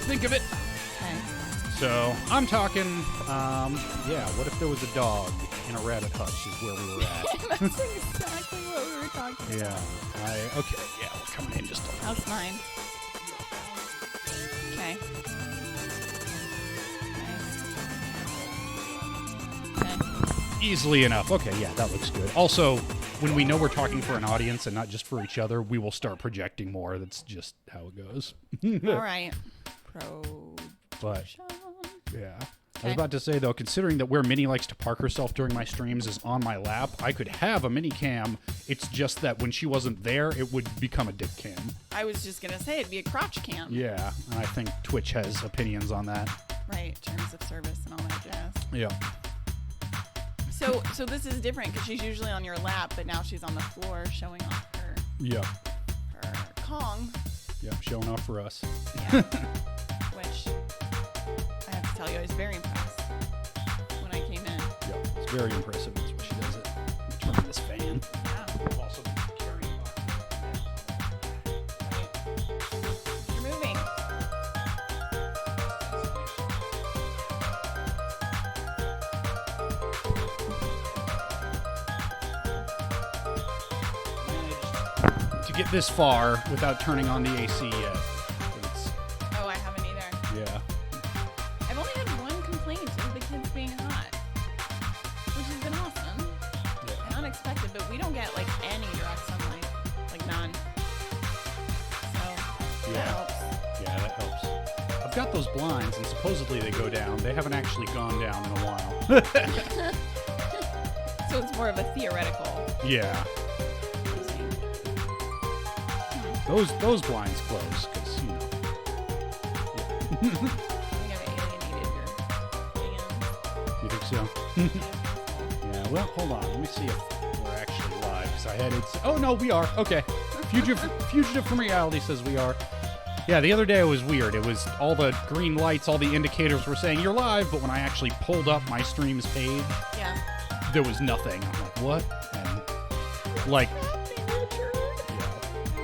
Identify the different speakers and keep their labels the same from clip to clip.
Speaker 1: think of it.
Speaker 2: Okay.
Speaker 1: So I'm talking, what if there was a dog in a rabbit hutch is where we were at.
Speaker 2: That's exactly what we were talking about.
Speaker 1: We're coming in just a little.
Speaker 2: How's mine? Okay. Okay.
Speaker 1: Easily enough. Okay, yeah, that looks good. Also, when we know we're talking for an audience and not just for each other, we will start projecting more. That's just how it goes.
Speaker 2: All right.
Speaker 1: But, yeah. I
Speaker 2: Okay.
Speaker 1: was about to say, though, considering that where Minnie likes to park herself during my streams is on my lap, I could have a mini cam. It's just that when she wasn't there, it would become a dick cam.
Speaker 2: I was just going to say it'd be a crotch cam.
Speaker 1: Yeah, and I think Twitch has opinions on that.
Speaker 2: Right. Terms of service and all that jazz.
Speaker 1: Yeah.
Speaker 2: So this is different because she's usually on your lap, but now she's on the floor showing off her
Speaker 1: Yeah.
Speaker 2: Kong.
Speaker 1: Yeah, showing off for us.
Speaker 2: Yeah. Which I have to tell you, I was very impressed when I came in.
Speaker 1: Yeah, it's very impressive. That's what she does it. Turn this fan.
Speaker 2: Yeah.
Speaker 1: Also carrying
Speaker 2: You're moving.
Speaker 1: to get this far without turning on the AC yet. It's,
Speaker 2: Oh, I haven't either.
Speaker 1: yeah.
Speaker 2: I've only had one complaint of the kids being hot, which has been awesome and unexpected, but we don't get like any direct sunlight, like none. So that helps.
Speaker 1: Yeah, that helps. I've got those blinds, and supposedly they go down. They haven't actually gone down in a while.
Speaker 2: So it's more of a theoretical
Speaker 1: Yeah.
Speaker 2: using.
Speaker 1: Those blinds close, because, you know.
Speaker 2: I think I've alienated your fans.
Speaker 1: You think so? Yeah, well, hold on. Let me see if we're actually live, because I had it. Oh, no, we are. Okay. Fugitive from reality says we are. Yeah, the other day it was weird. It was all the green lights, all the indicators were saying you're live, but when I actually pulled up my streams page,
Speaker 2: Yeah.
Speaker 1: there was nothing. I'm like, what? And like, yeah,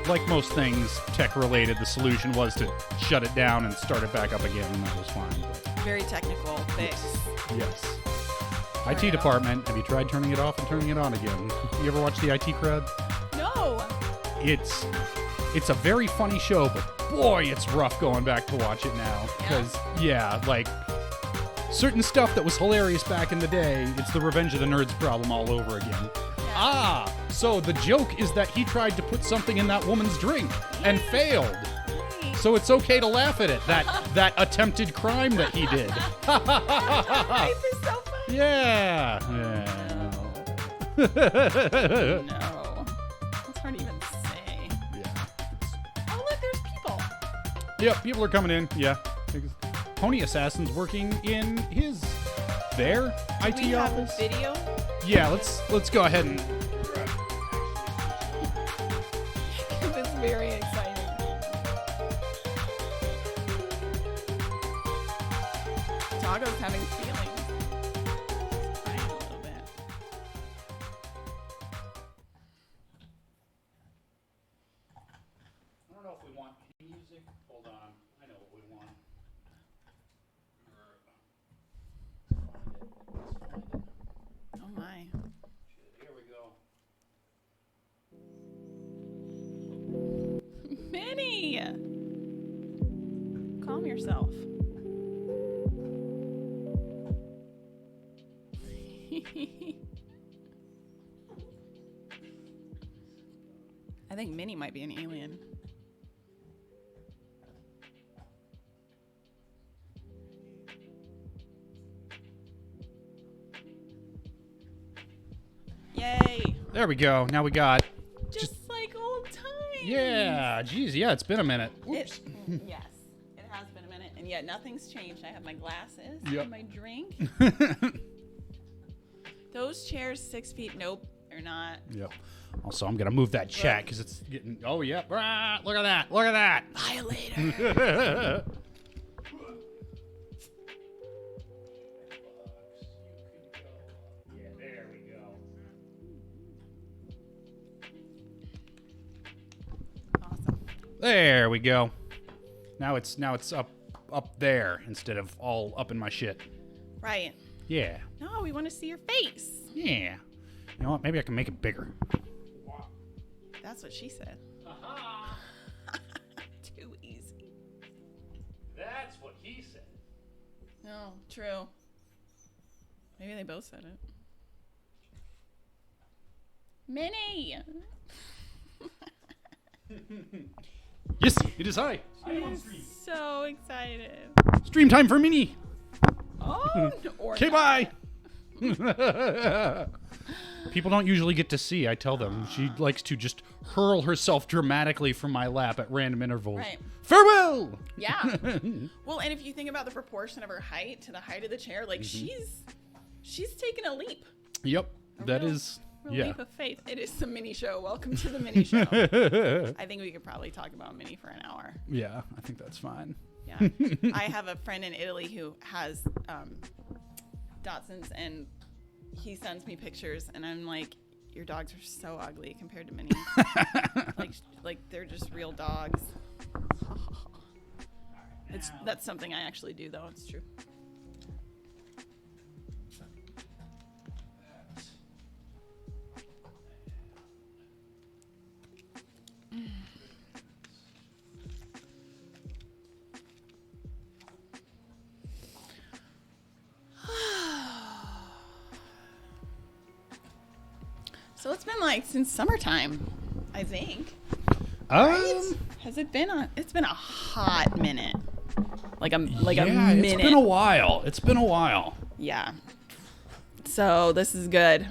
Speaker 1: like most things tech related, the solution was to shut it down and start it back up again, and that was fine. But
Speaker 2: Very technical fix.
Speaker 1: yes.
Speaker 2: Turn
Speaker 1: IT
Speaker 2: it
Speaker 1: department, have you tried turning it off and turning it on again? You ever watch the IT crowd?
Speaker 2: No.
Speaker 1: It's a very funny show, but boy, it's rough going back to watch it now. Because, like, certain stuff that was hilarious back in the day, it's the Revenge of the Nerds problem all over again.
Speaker 2: Yeah.
Speaker 1: So the joke is that he tried to put something in that woman's drink and failed.
Speaker 2: Nice.
Speaker 1: So it's okay to laugh at it, that attempted crime that he did.
Speaker 2: Life is so funny.
Speaker 1: Yeah.
Speaker 2: No. It's hard to even say.
Speaker 1: Yeah.
Speaker 2: Oh, look, there's people.
Speaker 1: Yep, people are coming in. Yeah. Pony Assassin's working in their IT
Speaker 2: We have
Speaker 1: office.
Speaker 2: video.
Speaker 1: Yeah, let's go ahead and.
Speaker 2: It's very exciting. Taco's having feelings. He's crying a little bit.
Speaker 1: I don't know if we want music. Hold on. I know what we want. Let's find it.
Speaker 2: Oh my.
Speaker 1: Here we go.
Speaker 2: Minnie! Calm yourself. I think Minnie might be an alien. Yay!
Speaker 1: There we go. Now we got.
Speaker 2: Just like old times.
Speaker 1: Yeah. Geez. Yeah. It's been a minute.
Speaker 2: Yes, it has been a minute, and yet nothing's changed. I have my glasses
Speaker 1: Yep.
Speaker 2: and my drink. Those chairs, 6 feet. Nope, they're not.
Speaker 1: Yep. Also, I'm gonna move that chat because it's getting. Oh, yep. Ah, look at that. Look at that.
Speaker 2: Violator.
Speaker 1: Yeah, there we go.
Speaker 2: Awesome.
Speaker 1: There we go. Now it's up up there instead of all up in my shit.
Speaker 2: Right.
Speaker 1: Yeah.
Speaker 2: No, we want to see your face.
Speaker 1: Yeah. You know what? Maybe I can make it bigger.
Speaker 2: That's what she said. Too easy.
Speaker 1: That's what he said.
Speaker 2: No, true. Maybe they both said it. Minnie!
Speaker 1: Yes, it is I. I am on
Speaker 2: She's
Speaker 1: stream.
Speaker 2: so excited.
Speaker 1: Stream time for Minnie.
Speaker 2: Oh,
Speaker 1: Okay, bye. People don't usually get to see. I tell them she likes to just hurl herself dramatically from my lap at random intervals.
Speaker 2: Right.
Speaker 1: Farewell.
Speaker 2: Yeah. Well, and if you think about the proportion of her height to the height of the chair, like
Speaker 1: Mm-hmm.
Speaker 2: she's taken a leap.
Speaker 1: Yep, that
Speaker 2: real-
Speaker 1: is.
Speaker 2: Real
Speaker 1: Yeah.
Speaker 2: leap of faith. It is the mini show. Welcome to the mini show. I think we could probably talk about Minnie for an hour.
Speaker 1: Yeah, I think that's fine.
Speaker 2: Yeah. I have a friend in Italy who has Dachshunds, and he sends me pictures, and I'm like, your dogs are so ugly compared to Minnie. like they're just real dogs. That's something I actually do, though. It's true. So it's been like since summertime, I think. Right? Has it been it's been a hot minute. Like a minute.
Speaker 1: It's been a while. It's been a while.
Speaker 2: Yeah. So this is good.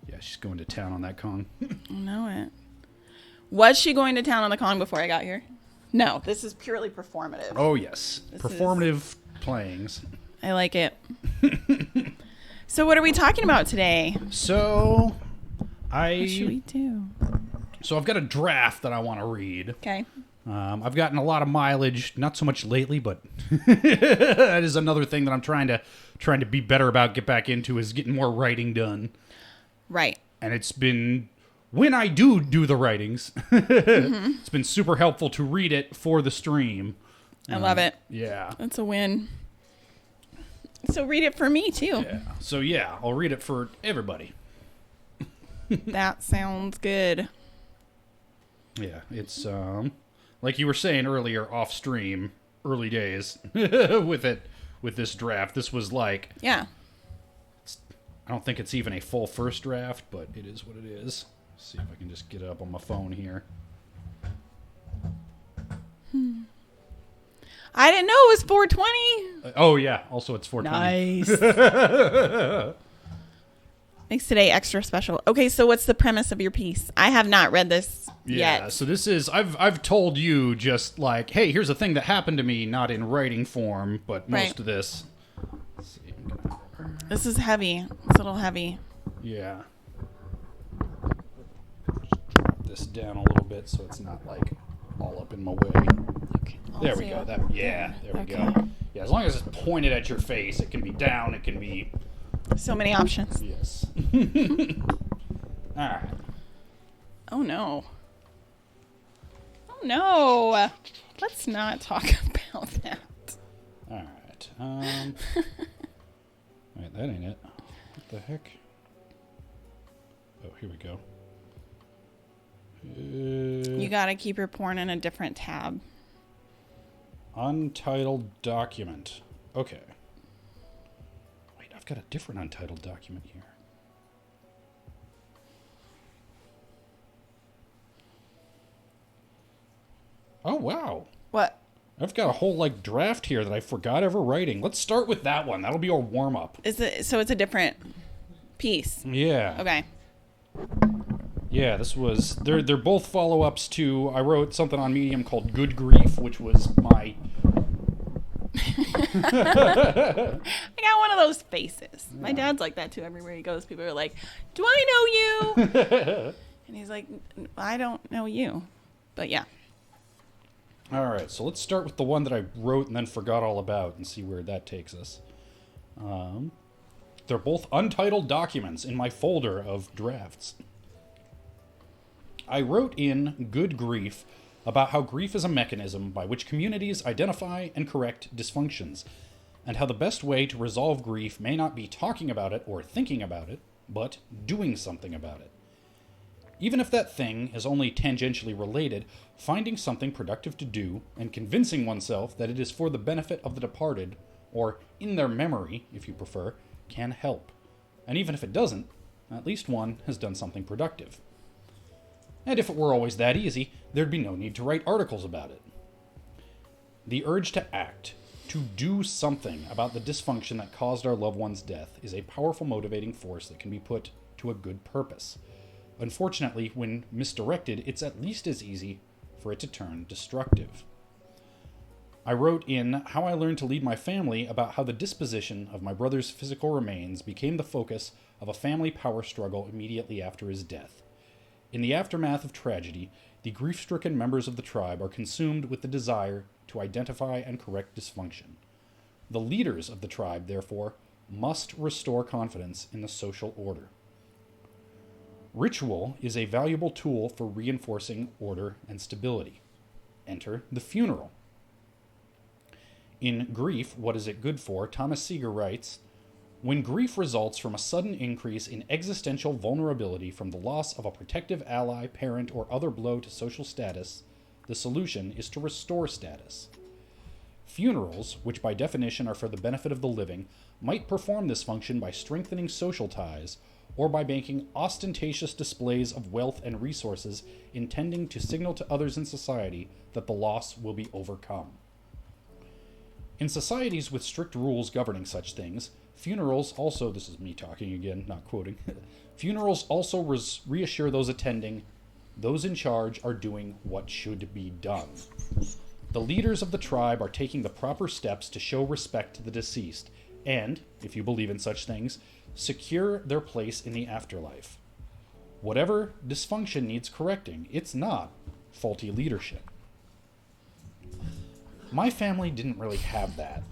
Speaker 1: Yeah, she's going to town on that Kong.
Speaker 2: I know it. Was she going to town on the Kong before I got here? No, this is purely performative.
Speaker 1: Oh yes,
Speaker 2: This
Speaker 1: performative playings.
Speaker 2: I like it. So what are we talking about today?
Speaker 1: So,
Speaker 2: What should we do?
Speaker 1: So I've got a draft that I want to read.
Speaker 2: Okay.
Speaker 1: I've gotten a lot of mileage, not so much lately, but that is another thing that I'm trying to be better about, get back into, is getting more writing done.
Speaker 2: Right.
Speaker 1: And it's been, when I do the writings, it's been super helpful to read it for the stream.
Speaker 2: I love it.
Speaker 1: Yeah.
Speaker 2: That's a win. So read it for me too.
Speaker 1: Yeah. So yeah, I'll read it for everybody.
Speaker 2: That sounds good.
Speaker 1: Yeah, it's like you were saying earlier off stream, early days with this draft. This was like,
Speaker 2: Yeah.
Speaker 1: I don't think it's even a full first draft, but it is what it is. Let's see if I can just get it up on my phone here.
Speaker 2: I didn't know it was 420.
Speaker 1: Oh yeah, also it's 420.
Speaker 2: Nice. Makes today extra special. Okay, so what's the premise of your piece? I have not read this
Speaker 1: Yeah,
Speaker 2: yet.
Speaker 1: so this is, I've told you just like, hey, here's a thing that happened to me, not in writing form, but most
Speaker 2: Right.
Speaker 1: of this. Let's see.
Speaker 2: This is heavy. It's a little heavy.
Speaker 1: Yeah. Just drop this down a little bit so it's not like all up in my way.
Speaker 2: Okay.
Speaker 1: There we go. There we go. Yeah, as long as it's pointed at your face, it can be down, it can be...
Speaker 2: So many options.
Speaker 1: Yes. All right.
Speaker 2: Oh no. Oh no. Let's not talk about that.
Speaker 1: All right. Wait, that ain't it. What the heck? Oh, here we go.
Speaker 2: You gotta keep your porn in a different tab.
Speaker 1: Untitled document. Okay. Wait, I've got a different untitled document here. Oh, wow.
Speaker 2: What?
Speaker 1: I've got a whole, like, draft here that I forgot ever writing. Let's start with that one. That'll be our warm-up.
Speaker 2: Is it so it's a different piece?
Speaker 1: Yeah.
Speaker 2: Okay.
Speaker 1: Yeah, this was... They're both follow-ups to... I wrote something on Medium called Good Grief, which was my...
Speaker 2: I got one of those faces. My dad's like that too. Everywhere he goes, people are like, "Do I know you?" And he's like, "I don't know you." But yeah.
Speaker 1: All right, so let's start with the one that I wrote and then forgot all about and see where that takes us. They're both untitled documents in my folder of drafts. I wrote in Good Grief about how grief is a mechanism by which communities identify and correct dysfunctions, and how the best way to resolve grief may not be talking about it or thinking about it, but doing something about it. Even if that thing is only tangentially related, finding something productive to do and convincing oneself that it is for the benefit of the departed, or in their memory, if you prefer, can help. And even if it doesn't, at least one has done something productive. And if it were always that easy, there'd be no need to write articles about it. The urge to act, to do something about the dysfunction that caused our loved one's death, is a powerful motivating force that can be put to a good purpose. Unfortunately, when misdirected, it's at least as easy for it to turn destructive. I wrote in How I Learned to Lead My Family about how the disposition of my brother's physical remains became the focus of a family power struggle immediately after his death. In the aftermath of tragedy, the grief-stricken members of the tribe are consumed with the desire to identify and correct dysfunction. The leaders of the tribe, therefore, must restore confidence in the social order. Ritual is a valuable tool for reinforcing order and stability. Enter the funeral. In Grief, What Is It Good For?, Thomas Seeger writes, "When grief results from a sudden increase in existential vulnerability from the loss of a protective ally, parent, or other blow to social status, the solution is to restore status. Funerals, which by definition are for the benefit of the living, might perform this function by strengthening social ties, or by making ostentatious displays of wealth and resources intending to signal to others in society that the loss will be overcome. In societies with strict rules governing such things, funerals also," this is me talking again, not quoting, "funerals also reassure those attending, those in charge are doing what should be done. The leaders of the tribe are taking the proper steps to show respect to the deceased, and, if you believe in such things, secure their place in the afterlife. Whatever dysfunction needs correcting, it's not faulty leadership." My family didn't really have that.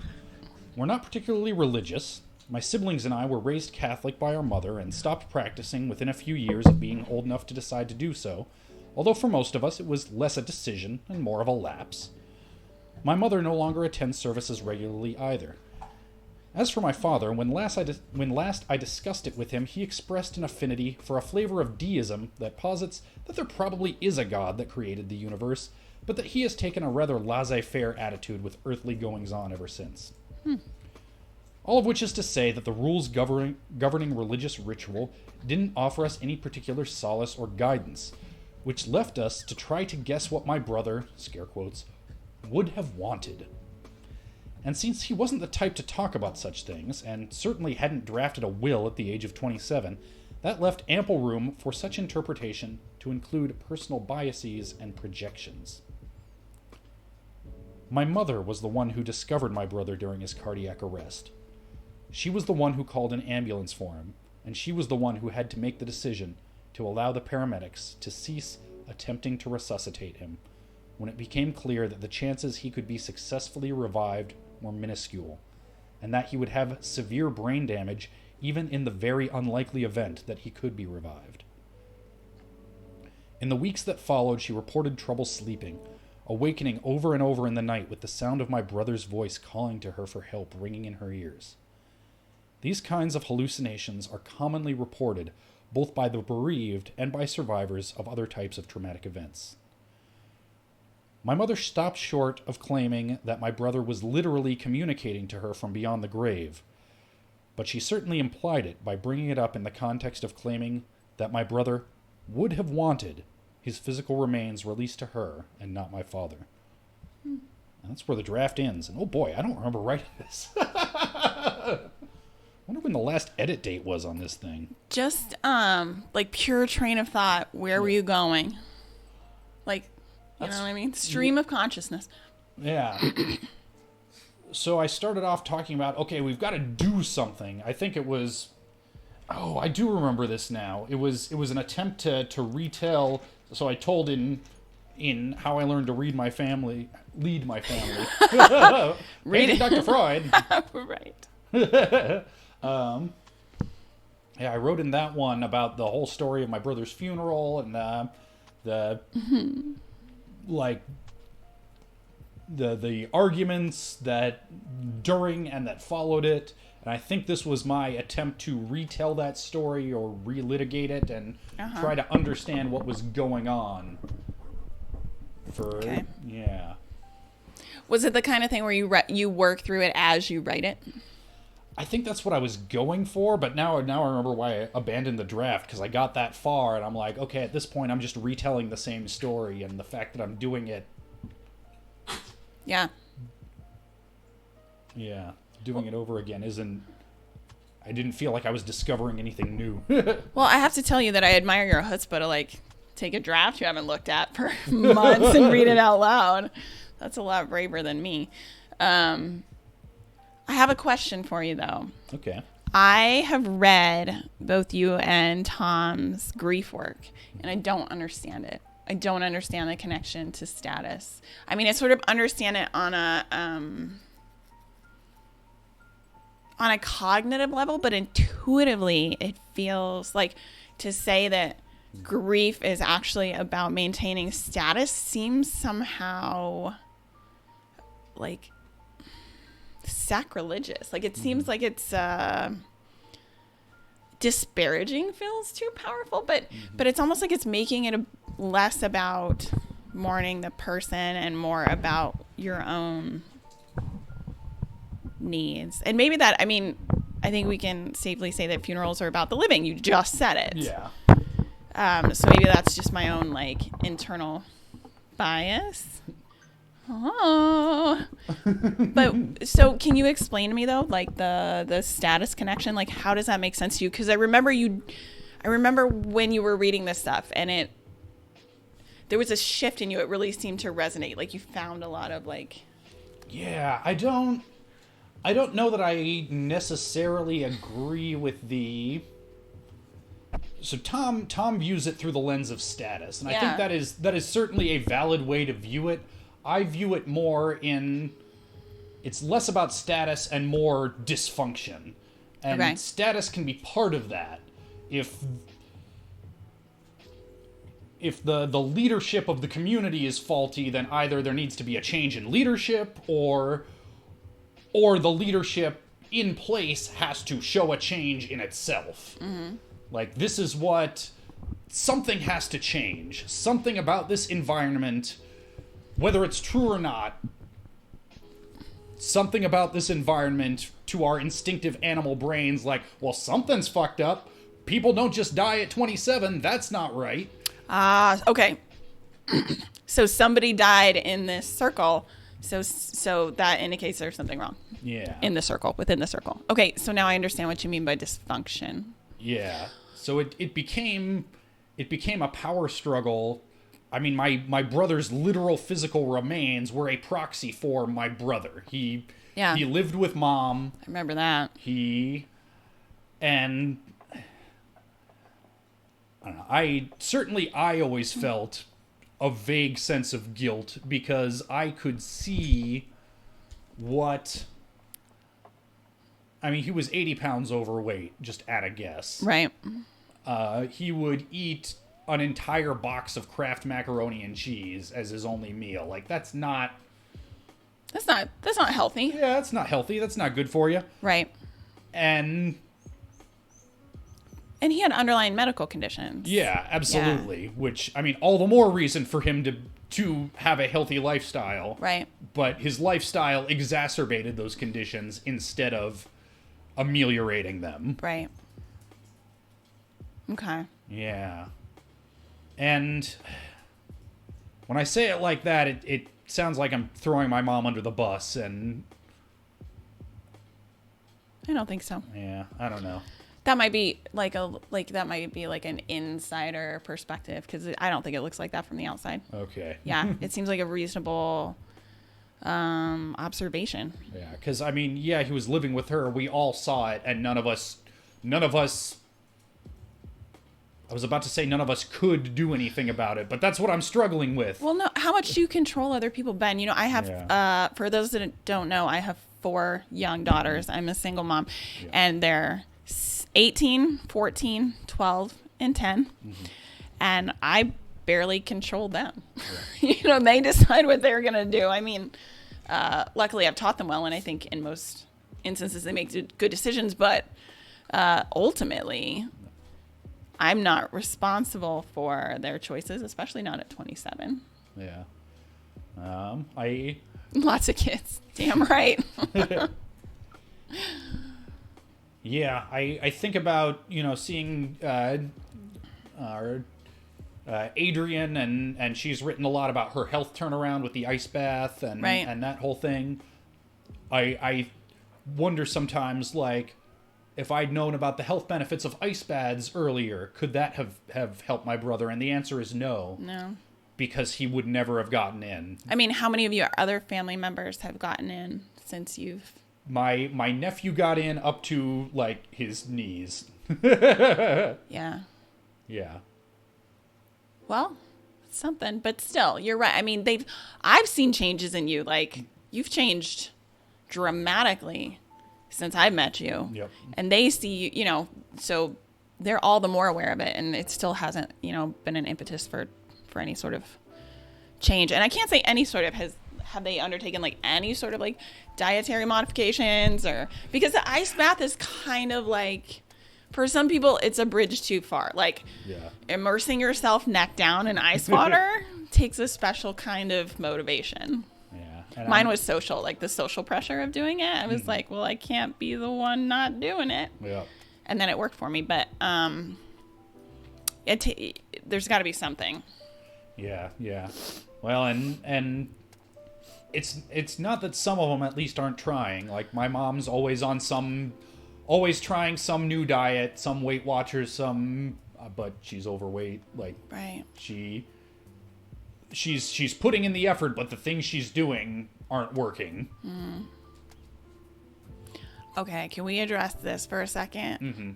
Speaker 1: We're not particularly religious. My siblings and I were raised Catholic by our mother and stopped practicing within a few years of being old enough to decide to do so, although for most of us it was less a decision and more of a lapse. My mother no longer attends services regularly either. As for my father, when last I discussed it with him, he expressed an affinity for a flavor of deism that posits that there probably is a God that created the universe, but that he has taken a rather laissez-faire attitude with earthly goings-on ever since. All of which is to say that the rules governing religious ritual didn't offer us any particular solace or guidance, which left us to try to guess what my brother, scare quotes, would have wanted. And since he wasn't the type to talk about such things, and certainly hadn't drafted a will at the age of 27, that left ample room for such interpretation to include personal biases and projections. My mother was the one who discovered my brother during his cardiac arrest. She was the one who called an ambulance for him, and she was the one who had to make the decision to allow the paramedics to cease attempting to resuscitate him when it became clear that the chances he could be successfully revived were minuscule, and that he would have severe brain damage even in the very unlikely event that he could be revived. In the weeks that followed, she reported trouble sleeping, awakening over and over in the night with the sound of my brother's voice calling to her for help ringing in her ears. These kinds of hallucinations are commonly reported both by the bereaved and by survivors of other types of traumatic events. My mother stopped short of claiming that my brother was literally communicating to her from beyond the grave, but she certainly implied it by bringing it up in the context of claiming that my brother would have wanted his physical remains released to her and not my father. And that's where the draft ends. And oh boy, I don't remember writing this. I wonder when the last edit date was on this thing.
Speaker 2: Just like pure train of thought. Where were you going? Like, you know what I mean? Stream of consciousness.
Speaker 1: Yeah. So I started off talking about, okay, we've got to do something. I think it was, I do remember this now. It was an attempt to retell. So I told in How I Learned to Lead My Family. Read it, Dr. Freud.
Speaker 2: Right.
Speaker 1: Yeah, I wrote in that one about the whole story of my brother's funeral and like the arguments that during and that followed it. And I think this was my attempt to retell that story or relitigate it and try to understand what was going on. Yeah.
Speaker 2: Was it the kind of thing where you work through it as you write it?
Speaker 1: I think that's what I was going for, but now I remember why I abandoned the draft, because I got that far and I'm like, okay, at this point I'm just retelling the same story, and the fact that I'm doing it.
Speaker 2: Yeah.
Speaker 1: Yeah. Doing it over again isn't. I didn't feel like I was discovering anything new.
Speaker 2: Well, I have to tell you that I admire your chutzpah to like take a draft you haven't looked at for months and read it out loud. That's a lot braver than me. I have a question for you, though.
Speaker 1: Okay.
Speaker 2: I have read both you and Tom's grief work, and I don't understand it. I don't understand the connection to status. I mean, I sort of understand it on a cognitive level, but intuitively, it feels like to say that grief is actually about maintaining status seems somehow like sacrilegious. Like it seems like it's disparaging feels too powerful, but it's almost like it's making it less about mourning the person and more about your own needs. And maybe that, I mean, I think we can safely say that funerals are about the living. You just said it.
Speaker 1: Yeah.
Speaker 2: So maybe that's just my own like internal bias. Oh, but so can you explain to me though, like the status connection? Like, how does that make sense to you? Because I remember when you were reading this stuff, and there was a shift in you. It really seemed to resonate. Like you found a lot of like.
Speaker 1: Yeah, I don't know that I necessarily agree with the. So Tom views it through the lens of status, and I think that is certainly a valid way to view it. I view it more in it's less about status and more dysfunction. And status can be part of that. If the leadership of the community is faulty, then either there needs to be a change in leadership or the leadership in place has to show a change in itself. Mm-hmm. Like, this is what something has to change. Something about this environment, whether it's true or not, something about this environment to our instinctive animal brains, like, well, something's fucked up. People don't just die at 27. That's not right.
Speaker 2: Okay. So somebody died in this circle. So that indicates there's something wrong.
Speaker 1: Yeah.
Speaker 2: In the circle, within the circle. Okay, so now I understand what you mean by dysfunction.
Speaker 1: Yeah. So it became a power struggle. I mean, my brother's literal physical remains were a proxy for my brother. He lived with Mom.
Speaker 2: I remember that.
Speaker 1: And I don't know. I always felt a vague sense of guilt because I could see what. I mean, he was 80 pounds overweight, just at a guess.
Speaker 2: Right.
Speaker 1: He would eat an entire box of Kraft macaroni and cheese as his only meal. Like, that's not
Speaker 2: healthy.
Speaker 1: Yeah, that's not healthy. That's not good for you.
Speaker 2: Right.
Speaker 1: And
Speaker 2: he had underlying medical conditions.
Speaker 1: Yeah, absolutely. Yeah. Which, I mean, all the more reason for him to have a healthy lifestyle.
Speaker 2: Right.
Speaker 1: But his lifestyle exacerbated those conditions instead of ameliorating them.
Speaker 2: Right. Okay.
Speaker 1: Yeah. And when I say it like that, it sounds like I'm throwing my mom under the bus, and
Speaker 2: I don't think so.
Speaker 1: Yeah, I don't know.
Speaker 2: That might be like an insider perspective, because I don't think it looks like that from the outside.
Speaker 1: Okay.
Speaker 2: Yeah, it seems like a reasonable observation.
Speaker 1: Yeah, because I mean, yeah, he was living with her. We all saw it, and none of us. I was about to say none of us could do anything about it, but that's what I'm struggling with.
Speaker 2: Well, no, how much do you control other people, Ben? You know, I have, for those that don't know, I have 4 young daughters. I'm a single mom, and they're 18, 14, 12, and 10. Mm-hmm. And I barely control them. They decide what they're going to do. I mean, luckily I've taught them well, and I think in most instances they make good decisions, but ultimately I'm not responsible for their choices, especially not at 27.
Speaker 1: Yeah.
Speaker 2: Lots of kids. Damn right.
Speaker 1: Yeah, I think about, seeing Adrian, and she's written a lot about her health turnaround with the ice bath and
Speaker 2: Right.
Speaker 1: and that whole thing. I wonder sometimes, like, if I'd known about the health benefits of ice baths earlier, could that have helped my brother? And the answer is no.
Speaker 2: No.
Speaker 1: Because he would never have gotten in.
Speaker 2: I mean, how many of your other family members have gotten in since you've...
Speaker 1: My nephew got in up to, like, his knees.
Speaker 2: Yeah.
Speaker 1: Yeah.
Speaker 2: Well, something, but still, you're right. I mean, I've seen changes in you. Like, you've changed dramatically since I met you.
Speaker 1: Yep.
Speaker 2: And they see you, so they're all the more aware of it, and it still hasn't, been an impetus for any sort of change. And I can't say any sort of have they undertaken like any sort of like dietary modifications, or because the ice bath is kind of like, for some people it's a bridge too far. Like,
Speaker 1: Yeah.
Speaker 2: immersing yourself neck down in ice water takes a special kind of motivation.
Speaker 1: Yeah. And
Speaker 2: Mine was social, like the social pressure of doing it. I was like, well, I can't be the one not doing it.
Speaker 1: Yeah.
Speaker 2: And then it worked for me, but there's got to be something.
Speaker 1: Yeah, yeah. Well, and it's not that some of them at least aren't trying. Like, my mom's always trying some new diet, some Weight Watchers, but she's overweight. Like,
Speaker 2: Right.
Speaker 1: she's putting in the effort, but the things she's doing aren't working.
Speaker 2: Okay, can we address this for a second? Mm-hmm.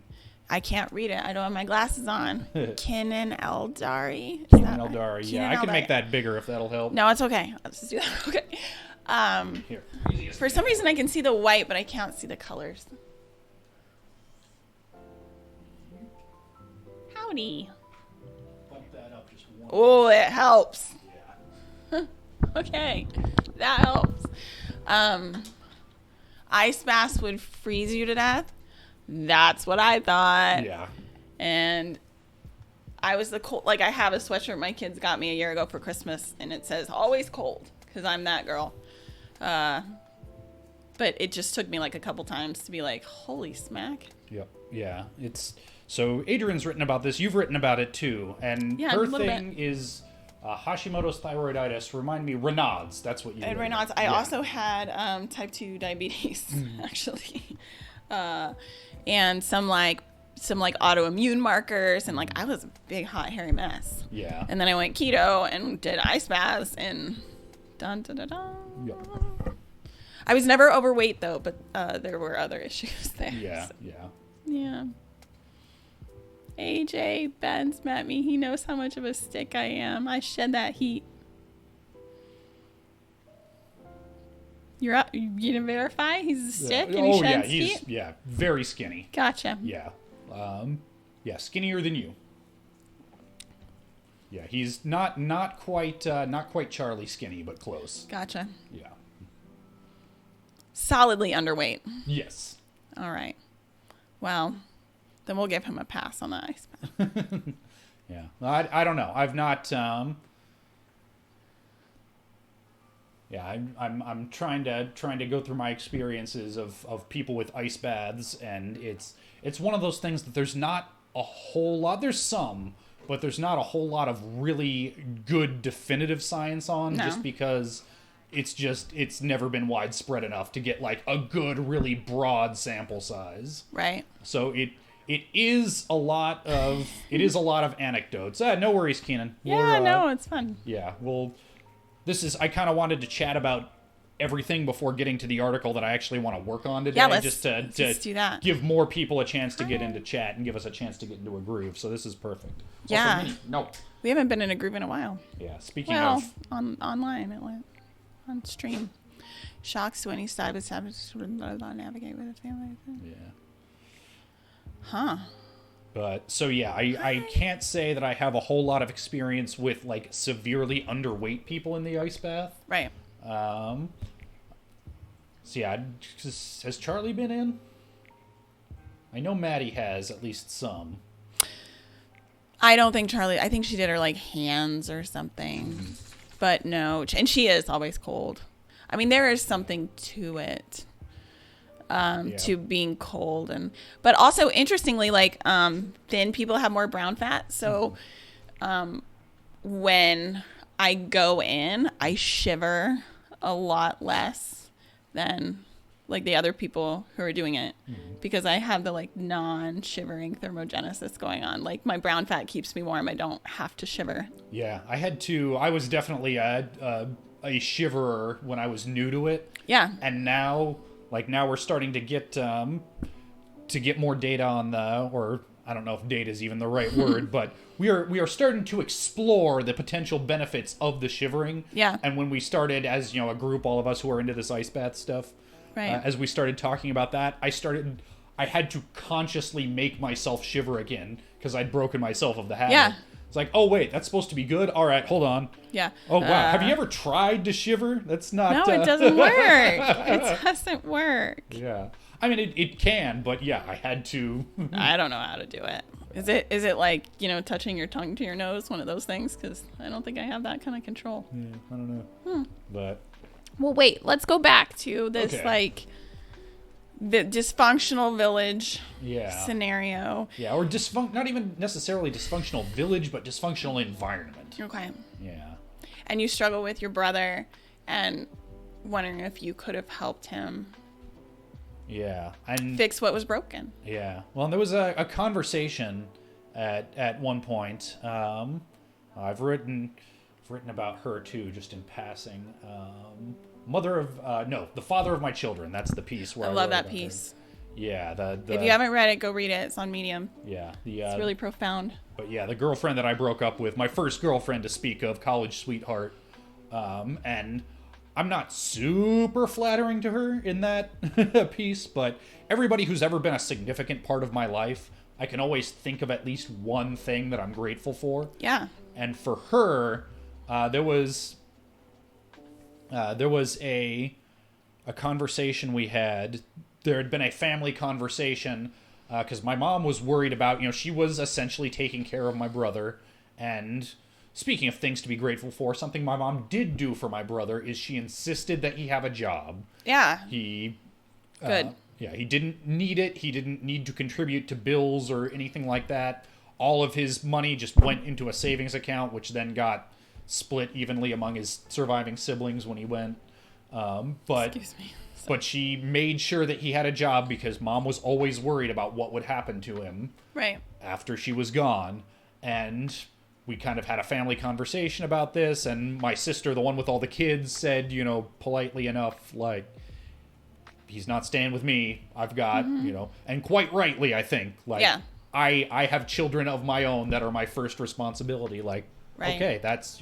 Speaker 2: I can't read it. I don't have my glasses on. Kenan Eldari.
Speaker 1: Kenan Eldari. Yeah, I can
Speaker 2: Eldari.
Speaker 1: make that bigger if that'll help.
Speaker 2: No, it's okay. Let's just do that. Okay.
Speaker 1: Here.
Speaker 2: For some reason, I can see the white, but I can't see the colors. Howdy.
Speaker 1: Bump that up just one.
Speaker 2: Oh, it helps.
Speaker 1: Yeah.
Speaker 2: Okay, that helps. Ice baths would freeze you to death. That's what I thought.
Speaker 1: Yeah.
Speaker 2: And I was the cold. Like, I have a sweatshirt my kids got me a year ago for Christmas, and it says "always cold" because I'm that girl. But it just took me like a couple times to be like, "Holy smack!"
Speaker 1: Yep. Yeah. So Adrian's written about this. You've written about it too, and
Speaker 2: Yeah,
Speaker 1: her
Speaker 2: a little
Speaker 1: thing is Hashimoto's thyroiditis. Remind me, Raynaud's. That's what you.
Speaker 2: And
Speaker 1: wrote.
Speaker 2: Raynaud's. I
Speaker 1: Yeah.
Speaker 2: also had type 2 diabetes, actually, and some autoimmune markers, and like I was a big hot hairy mess.
Speaker 1: Yeah.
Speaker 2: And then I went keto and did ice baths and dun dun dun dun.
Speaker 1: Yep.
Speaker 2: I was never overweight though, but there were other issues there.
Speaker 1: Yeah.
Speaker 2: So,
Speaker 1: Yeah.
Speaker 2: yeah. AJ, Ben's met me. He knows how much of a stick I am. I shed that heat. You're up. You gonna verify? He's a stick and he sheds heat?
Speaker 1: Very skinny.
Speaker 2: Gotcha.
Speaker 1: Yeah. Skinnier than you. Yeah, he's not quite Charlie skinny, but close.
Speaker 2: Gotcha.
Speaker 1: Yeah.
Speaker 2: Solidly underweight.
Speaker 1: Yes.
Speaker 2: All right. Well, then we'll give him a pass on the ice bath.
Speaker 1: Yeah. I don't know. I've not. I'm trying to go through my experiences of people with ice baths, and it's one of those things that there's not a whole lot. There's some, but there's not a whole lot of really good definitive science on,
Speaker 2: No.
Speaker 1: just because it's never been widespread enough to get like a good, really broad sample size.
Speaker 2: Right.
Speaker 1: So it is a lot of anecdotes. No worries, Keenan.
Speaker 2: Yeah, no, it's fun.
Speaker 1: Yeah, well, I kind of wanted to chat about everything before getting to the article that I actually want to work on today.
Speaker 2: Yeah, let's do that.
Speaker 1: Give more people a chance to get into chat and give us a chance to get into a groove. So this is perfect. Also,
Speaker 2: Yeah.
Speaker 1: No.
Speaker 2: We haven't been in a groove in a while.
Speaker 1: Yeah. Speaking
Speaker 2: Well,
Speaker 1: of.
Speaker 2: online it went on stream. Shocks when he started to navigate with his family.
Speaker 1: Yeah.
Speaker 2: Huh.
Speaker 1: But so yeah, I can't say that I have a whole lot of experience with like severely underweight people in the ice bath.
Speaker 2: Right.
Speaker 1: So yeah, has Charlie been in? I know Maddie has at least some.
Speaker 2: I don't think Charlie. I think she did her like hands or something, but no. And she is always cold. I mean, there is something to it. To being cold, but also interestingly, like thin people have more brown fat. So when I go in, I shiver a lot less than like the other people who are doing it because I have the like non-shivering thermogenesis going on. Like my brown fat keeps me warm. I don't have to shiver.
Speaker 1: Yeah, I was definitely a shiverer when I was new to it.
Speaker 2: Yeah.
Speaker 1: And now we're starting to get more data on or I don't know if data is even the right word, but we are starting to explore the potential benefits of the shivering.
Speaker 2: Yeah.
Speaker 1: And when we started as, a group, all of us who are into this ice bath stuff,
Speaker 2: right.
Speaker 1: As we started talking about that, I had to consciously make myself shiver again because I'd broken myself of the habit.
Speaker 2: Yeah.
Speaker 1: It's like, oh wait, that's supposed to be good. All right, hold on.
Speaker 2: Yeah.
Speaker 1: Oh wow, have you ever tried to shiver? That's not.
Speaker 2: No, it doesn't work. It doesn't work.
Speaker 1: Yeah, I mean it can, but yeah, I had to.
Speaker 2: I don't know how to do it. Is it like touching your tongue to your nose, one of those things? Because I don't think I have that kind of control.
Speaker 1: Yeah, I don't know. But.
Speaker 2: Well, wait. Let's go back to this the dysfunctional village scenario.
Speaker 1: Yeah, or not even necessarily dysfunctional village, but dysfunctional environment.
Speaker 2: Okay.
Speaker 1: Yeah.
Speaker 2: And you struggle with your brother and wondering if you could have helped him
Speaker 1: and
Speaker 2: fix what was broken.
Speaker 1: Yeah. Well, and there was a conversation at one point. I've written about her too, just in passing. The father of my children. That's the piece where I
Speaker 2: love that piece.
Speaker 1: Her. Yeah,
Speaker 2: if you haven't read it, go read it. It's on Medium.
Speaker 1: Yeah,
Speaker 2: it's really profound.
Speaker 1: But yeah, the girlfriend that I broke up with, my first girlfriend to speak of, college sweetheart, and I'm not super flattering to her in that piece, but everybody who's ever been a significant part of my life, I can always think of at least one thing that I'm grateful for.
Speaker 2: Yeah.
Speaker 1: And for her, there was a conversation we had. There had been a family conversation because my mom was worried about, she was essentially taking care of my brother. And speaking of things to be grateful for, something my mom did do for my brother is she insisted that he have a job.
Speaker 2: Yeah.
Speaker 1: Good. He didn't need it. He didn't need to contribute to bills or anything like that. All of his money just went into a savings account, which then got split evenly among his surviving siblings when he went.
Speaker 2: Excuse me.
Speaker 1: But she made sure that he had a job because mom was always worried about what would happen to him after she was gone. And we kind of had a family conversation about this. And my sister, the one with all the kids, said, politely enough, like, he's not staying with me. I've got, and quite rightly, I think, like, I have children of my own that are my first responsibility. Like, okay, that's,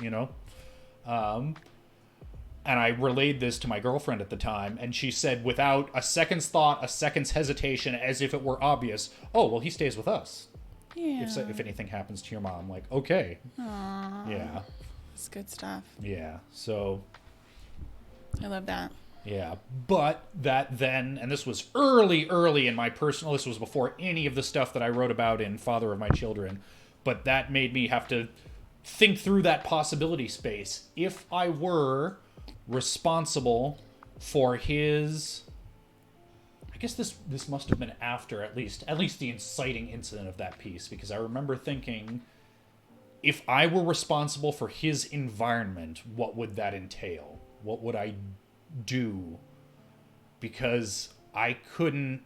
Speaker 1: and I relayed this to my girlfriend at the time, and she said, without a second's thought, a second's hesitation, as if it were obvious, oh, well, he stays with us.
Speaker 2: Yeah.
Speaker 1: If anything happens to your mom. Like, okay.
Speaker 2: Aww.
Speaker 1: Yeah.
Speaker 2: It's good stuff.
Speaker 1: Yeah, so.
Speaker 2: I love that.
Speaker 1: Yeah, but that then, and this was early in my personal, this was before any of the stuff that I wrote about in Father of My Children, but that made me have to think through that possibility space. If I were responsible for his, I guess this must have been after at least the inciting incident of that piece, because I remember thinking, if I were responsible for his environment, what would that entail? What would I do? Because I couldn't,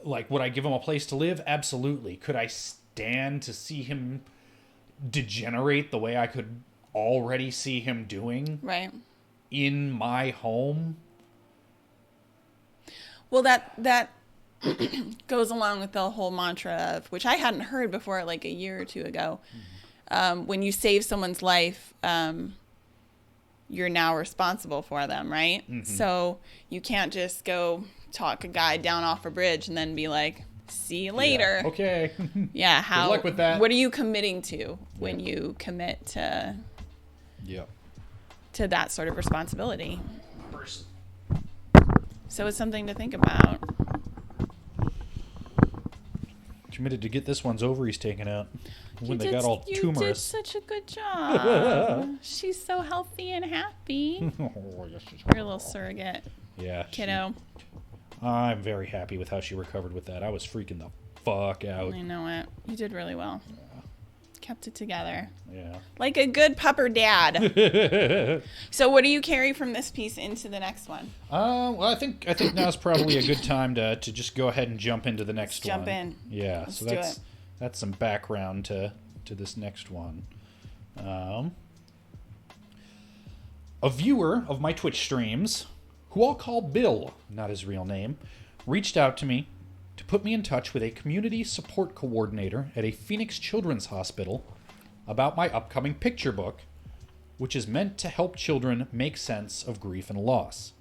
Speaker 1: like, would I give him a place to live? Absolutely. Could I stand to see him degenerate the way I could already see him doing in my home? Well,
Speaker 2: that goes along with the whole mantra of, which I hadn't heard before like a year or two ago. When you save someone's life, you're now responsible for them, right? So you can't just go talk a guy down off a bridge and then be like, See you later.
Speaker 1: Yeah. Okay.
Speaker 2: Yeah. How?
Speaker 1: Good luck with that.
Speaker 2: What are you committing to when you commit to
Speaker 1: Yep.
Speaker 2: that sort of responsibility? So it's something to think about.
Speaker 1: Committed to get this one's ovaries taken out when they got all
Speaker 2: You did
Speaker 1: tumorous.
Speaker 2: such a good job. She's so healthy and happy.
Speaker 1: Oh, yes, she's
Speaker 2: Your little surrogate
Speaker 1: yeah,
Speaker 2: kiddo.
Speaker 1: I'm very happy with how she recovered with that. I was freaking the fuck out.
Speaker 2: I know it. You did really well. Kept it together.
Speaker 1: Yeah.
Speaker 2: Like a good pupper dad. So what do you carry from this piece into the next one?
Speaker 1: Well, I think now's probably a good time to just go ahead and jump into the next one.
Speaker 2: Jump in.
Speaker 1: Yeah.
Speaker 2: Let's
Speaker 1: So
Speaker 2: do
Speaker 1: that's some background to this next one. A viewer of my Twitch streams, who I'll call Bill, not his real name, reached out to me to put me in touch with a community support coordinator at a Phoenix Children's Hospital about my upcoming picture book, which is meant to help children make sense of grief and loss.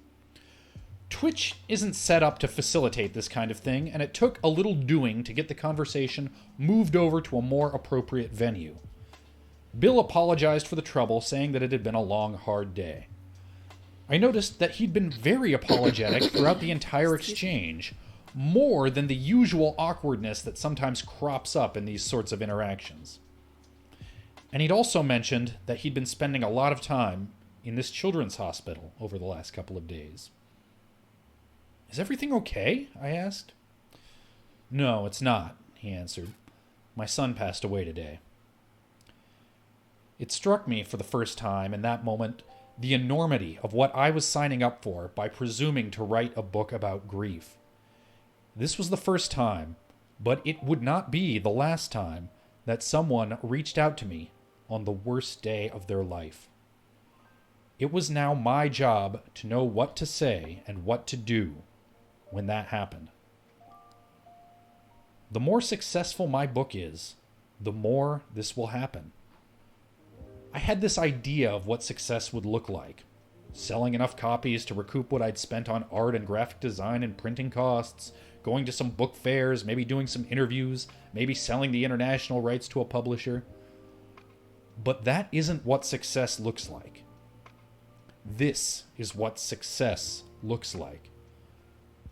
Speaker 1: Twitch isn't set up to facilitate this kind of thing, and it took a little doing to get the conversation moved over to a more appropriate venue. Bill apologized for the trouble, saying that it had been a long, hard day. I noticed that he'd been very apologetic throughout the entire exchange, more than the usual awkwardness that sometimes crops up in these sorts of interactions. And he'd also mentioned that he'd been spending a lot of time in this children's hospital over the last couple of days. Is everything okay? I asked. No, it's not, he answered. My son passed away today. It struck me for the first time in that moment the enormity of what I was signing up for by presuming to write a book about grief. This was the first time, but it would not be the last time, that someone reached out to me on the worst day of their life. It was now my job to know what to say and what to do when that happened. The more successful my book is, the more this will happen. I had this idea of what success would look like. Selling enough copies to recoup what I'd spent on art and graphic design and printing costs, going to some book fairs, maybe doing some interviews, maybe selling the international rights to a publisher. But that isn't what success looks like. This is what success looks like.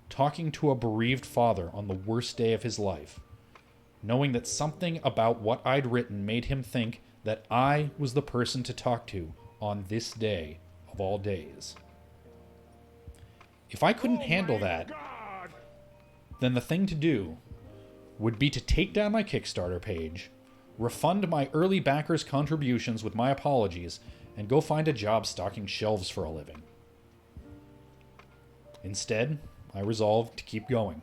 Speaker 1: Talking to a bereaved father on the worst day of his life, knowing that something about what I'd written made him think that I was the person to talk to on this day of all days. If I couldn't handle that, then the thing to do would be to take down my Kickstarter page, refund my early backers' contributions with my apologies, and go find a job stocking shelves for a living. Instead, I resolved to keep going.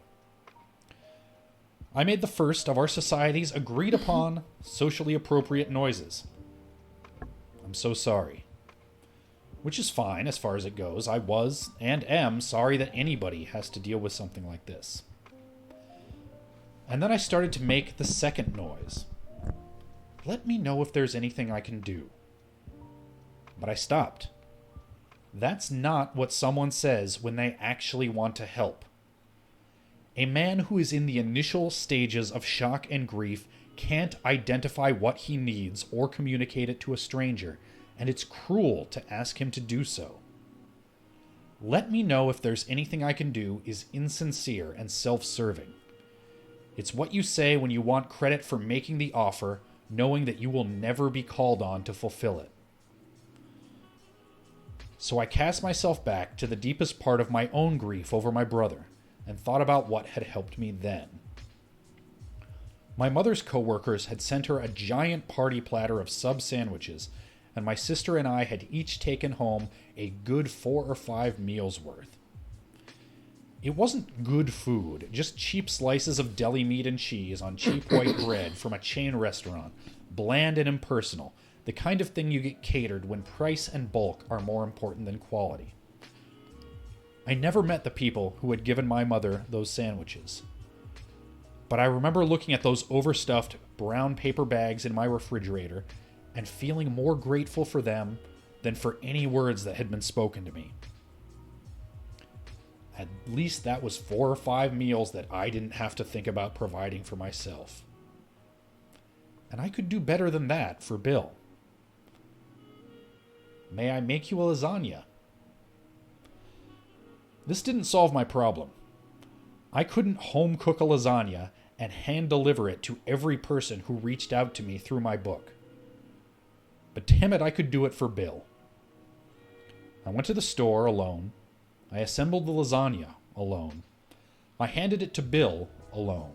Speaker 1: I made the first of our society's agreed upon, socially appropriate noises. I'm so sorry. Which is fine as far as it goes. I was, and am, sorry that anybody has to deal with something like this. And then I started to make the second noise. Let me know if there's anything I can do. But I stopped. That's not what someone says when they actually want to help. A man who is in the initial stages of shock and grief can't identify what he needs or communicate it to a stranger, and it's cruel to ask him to do so. Let me know if there's anything I can do is insincere and self-serving. It's what you say when you want credit for making the offer, knowing that you will never be called on to fulfill it. So I cast myself back to the deepest part of my own grief over my brother, and thought about what had helped me then. My mother's coworkers had sent her a giant party platter of sub sandwiches, and my sister and I had each taken home a good 4 or 5 meals worth. It wasn't good food, just cheap slices of deli meat and cheese on cheap white bread from a chain restaurant, bland and impersonal, the kind of thing you get catered when price and bulk are more important than quality. I never met the people who had given my mother those sandwiches. But I remember looking at those overstuffed brown paper bags in my refrigerator and feeling more grateful for them than for any words that had been spoken to me. At least that was 4 or 5 meals that I didn't have to think about providing for myself. And I could do better than that for Bill. May I make you a lasagna? This didn't solve my problem. I couldn't home cook a lasagna and hand deliver it to every person who reached out to me through my book. But damn it, I could do it for Bill. I went to the store alone. I assembled the lasagna alone. I handed it to Bill alone.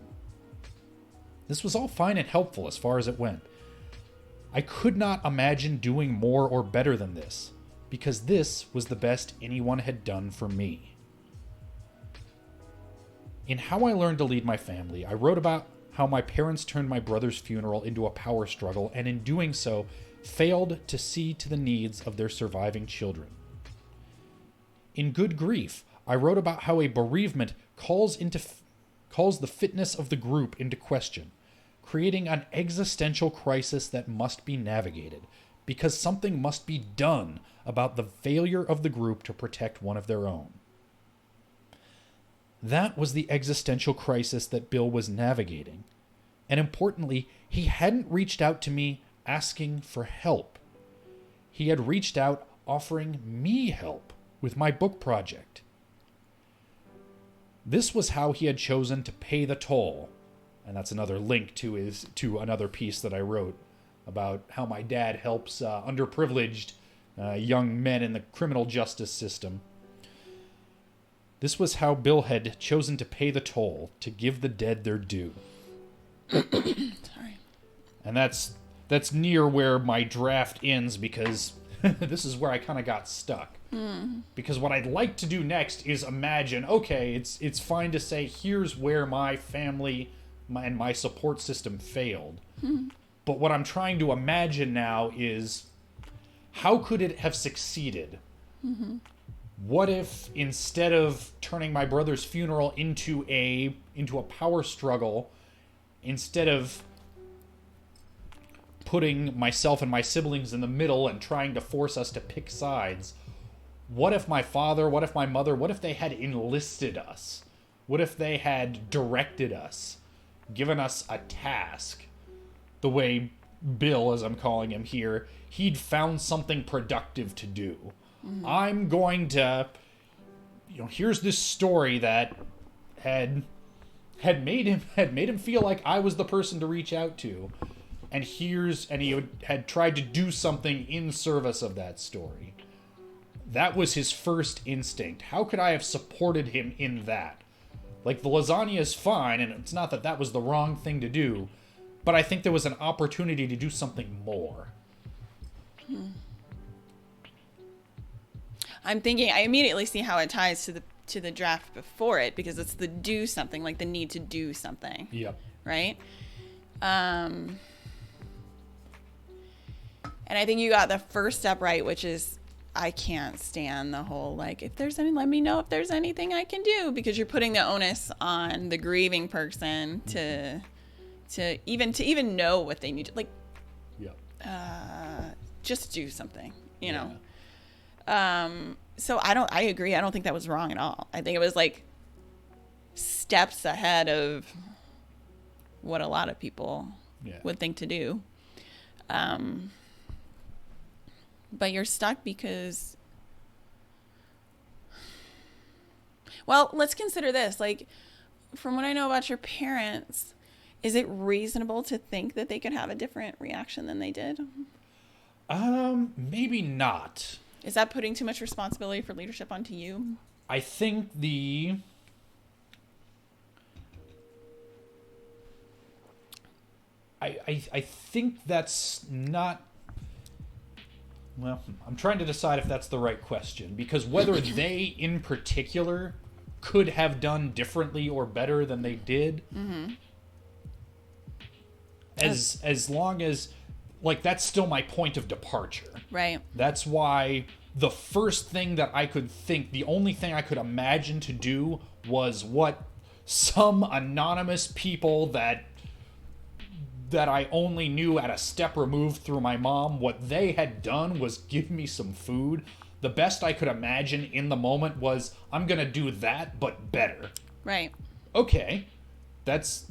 Speaker 1: This was all fine and helpful as far as it went. I could not imagine doing more or better than this, because this was the best anyone had done for me. In How I Learned to Lead My Family, I wrote about how my parents turned my brother's funeral into a power struggle, and in doing so, failed to see to the needs of their surviving children. In Good Grief, I wrote about how a bereavement calls the fitness of the group into question, creating an existential crisis that must be navigated, because something must be done about the failure of the group to protect one of their own. That was the existential crisis that Bill was navigating, and importantly, he hadn't reached out to me asking for help. He had reached out offering me help with my book project. This was how he had chosen to pay the toll. And that's another link to another piece that I wrote about how my dad helps underprivileged young men in the criminal justice system. This was how Bill had chosen to pay the toll, to give the dead their due.
Speaker 2: Sorry.
Speaker 1: And that's near where my draft ends, because this is where I kind of got stuck. Because what I'd like to do next is imagine, okay, it's fine to say here's where my family and my support system failed. But what I'm trying to imagine now is, how could it have succeeded? What if instead of turning my brother's funeral into a power struggle, instead of putting myself and my siblings in the middle and trying to force us to pick sides, what if my father, what if my mother, what if they had enlisted us? What if they had directed us, given us a task? The way Bill, as I'm calling him here, he'd found something productive to do. I'm going to, here's this story that had made him feel like I was the person to reach out to. And he had tried to do something in service of that story. That was his first instinct. How could I have supported him in that? Like, the lasagna is fine, and it's not that that was the wrong thing to do, but I think there was an opportunity to do something more.
Speaker 2: I'm thinking, I immediately see how it ties to the draft before it, because it's the do something, like the need to do something.
Speaker 1: Yep.
Speaker 2: Right? And I think you got the first step right, which is, I can't stand the whole, like, if there's any, let me know if there's anything I can do, because you're putting the onus on the grieving person to even know what they need to, like, just do something, you know? So I agree. I don't think that was wrong at all. I think it was like steps ahead of what a lot of people would think to do. But you're stuck because, well, let's consider this. Like, from what I know about your parents, is it reasonable to think that they could have a different reaction than they did?
Speaker 1: Maybe not.
Speaker 2: Is that putting too much responsibility for leadership onto you?
Speaker 1: I think I think that's not. Well, I'm trying to decide if that's the right question, because whether they in particular could have done differently or better than they did, as long as, like, that's still my point of departure.
Speaker 2: Right.
Speaker 1: That's why the first thing that I could think, the only thing I could imagine to do was what some anonymous people that I only knew at a step removed through my mom, what they had done was give me some food. the best I could imagine in the moment was, I'm going to do that, but better.
Speaker 2: Right.
Speaker 1: Okay. That's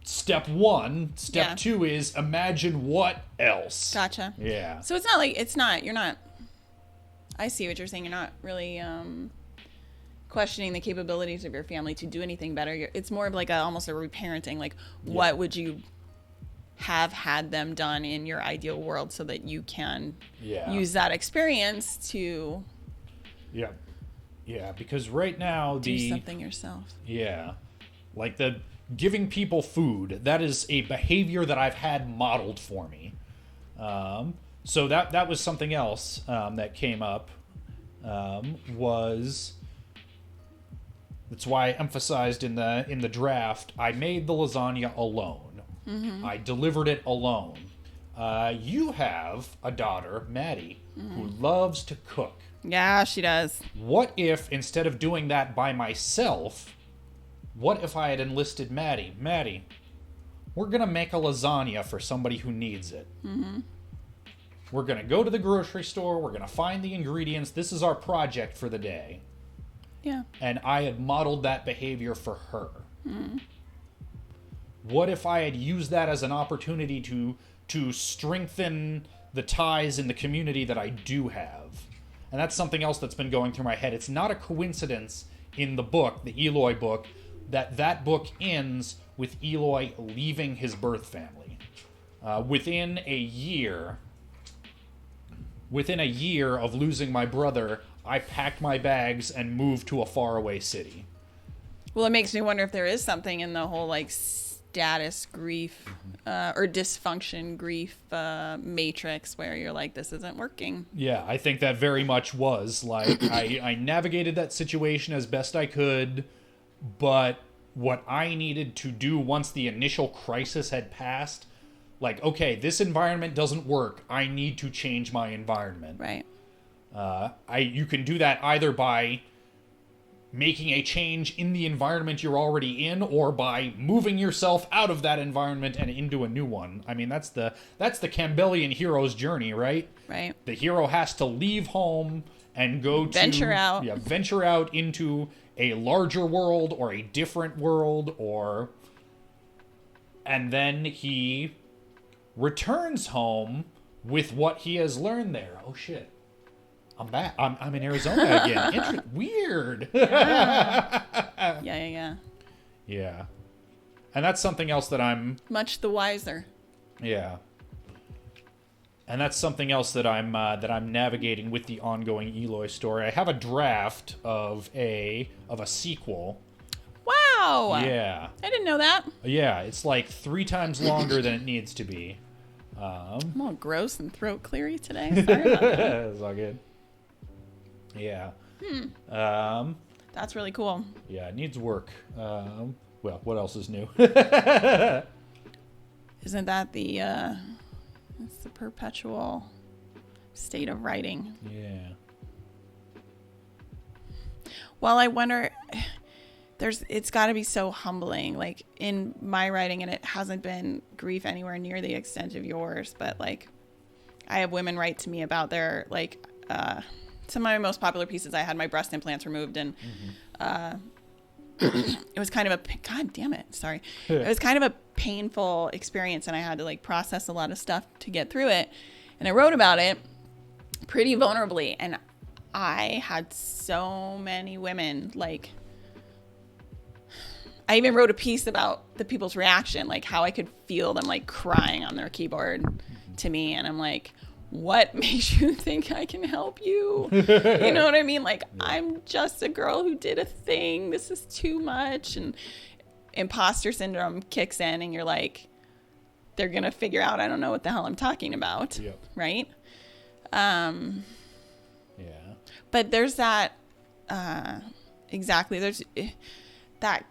Speaker 1: step one. Step two is imagine what else.
Speaker 2: Gotcha.
Speaker 1: Yeah.
Speaker 2: So you're not, I see what you're saying. You're not really questioning the capabilities of your family to do anything better. It's more of like almost a reparenting. Like, what would you have had them done in your ideal world so that you can use that experience to
Speaker 1: because right now
Speaker 2: do something yourself.
Speaker 1: Like the giving people food, that is a behavior that I've had modeled for me. So that was something else that came up. That's why I emphasized in the draft, I made the lasagna alone. I delivered it alone. You have a daughter, Maddie, who loves to cook.
Speaker 2: Yeah, she does.
Speaker 1: What if, instead of doing that by myself, what if I had enlisted Maddie? Maddie, we're going to make a lasagna for somebody who needs it. We're going to go to the grocery store. We're going to find the ingredients. This is our project for the day.
Speaker 2: Yeah.
Speaker 1: And I had modeled that behavior for her. What if I had used that as an opportunity to strengthen the ties in the community that I do have? And that's something else that's been going through my head. It's not a coincidence in the book, the Eloy book, that book ends with Eloy leaving his birth family. Within a year of losing my brother, I packed my bags and moved to a faraway city.
Speaker 2: Well, it makes me wonder if there is something in the whole like status grief or dysfunction grief matrix where you're like, this isn't working.
Speaker 1: Yeah, I think that very much was. Like, I navigated that situation as best I could, but what I needed to do once the initial crisis had passed, like, okay, this environment doesn't work. I need to change my environment.
Speaker 2: Right.
Speaker 1: You can do that either by making a change in the environment you're already in, or by moving yourself out of that environment and into a new one. I mean, that's the Campbellian hero's journey, right?
Speaker 2: Right.
Speaker 1: The hero has to leave home and venture out into a larger world or a different world, and then he returns home with what he has learned there. Oh shit. I'm back. I'm in Arizona again. Weird.
Speaker 2: Yeah.
Speaker 1: Yeah. And that's something else that I'm...
Speaker 2: much the wiser.
Speaker 1: Yeah. And that's something else that I'm navigating with the ongoing Eloy story. I have a draft of a sequel.
Speaker 2: Wow.
Speaker 1: Yeah.
Speaker 2: I didn't know that.
Speaker 1: Yeah, it's like 3 times longer than it needs to be.
Speaker 2: I'm all gross and throat cleary today. Sorry about that.
Speaker 1: It's all good. Yeah.
Speaker 2: That's really cool.
Speaker 1: Yeah, it needs work. Well, what else is new?
Speaker 2: Isn't that it's the perpetual state of writing?
Speaker 1: Yeah.
Speaker 2: Well, I wonder, it's got to be so humbling, like in my writing, and it hasn't been grief anywhere near the extent of yours, but like I have women write to me about their, like, some of my most popular pieces, I had my breast implants removed, and it was kind of God damn it, sorry. It was kind of a painful experience, and I had to like process a lot of stuff to get through it. And I wrote about it pretty vulnerably, and I had so many women, like, I even wrote a piece about the people's reaction, like how I could feel them like crying on their keyboard to me, and I'm like, what makes you think I can help you? You know what I mean? Like, I'm just a girl who did a thing. This is too much. And imposter syndrome kicks in, and you're like, they're going to figure out I don't know what the hell I'm talking about.
Speaker 1: Yep.
Speaker 2: Right?
Speaker 1: Yeah.
Speaker 2: But there's that, exactly. There's that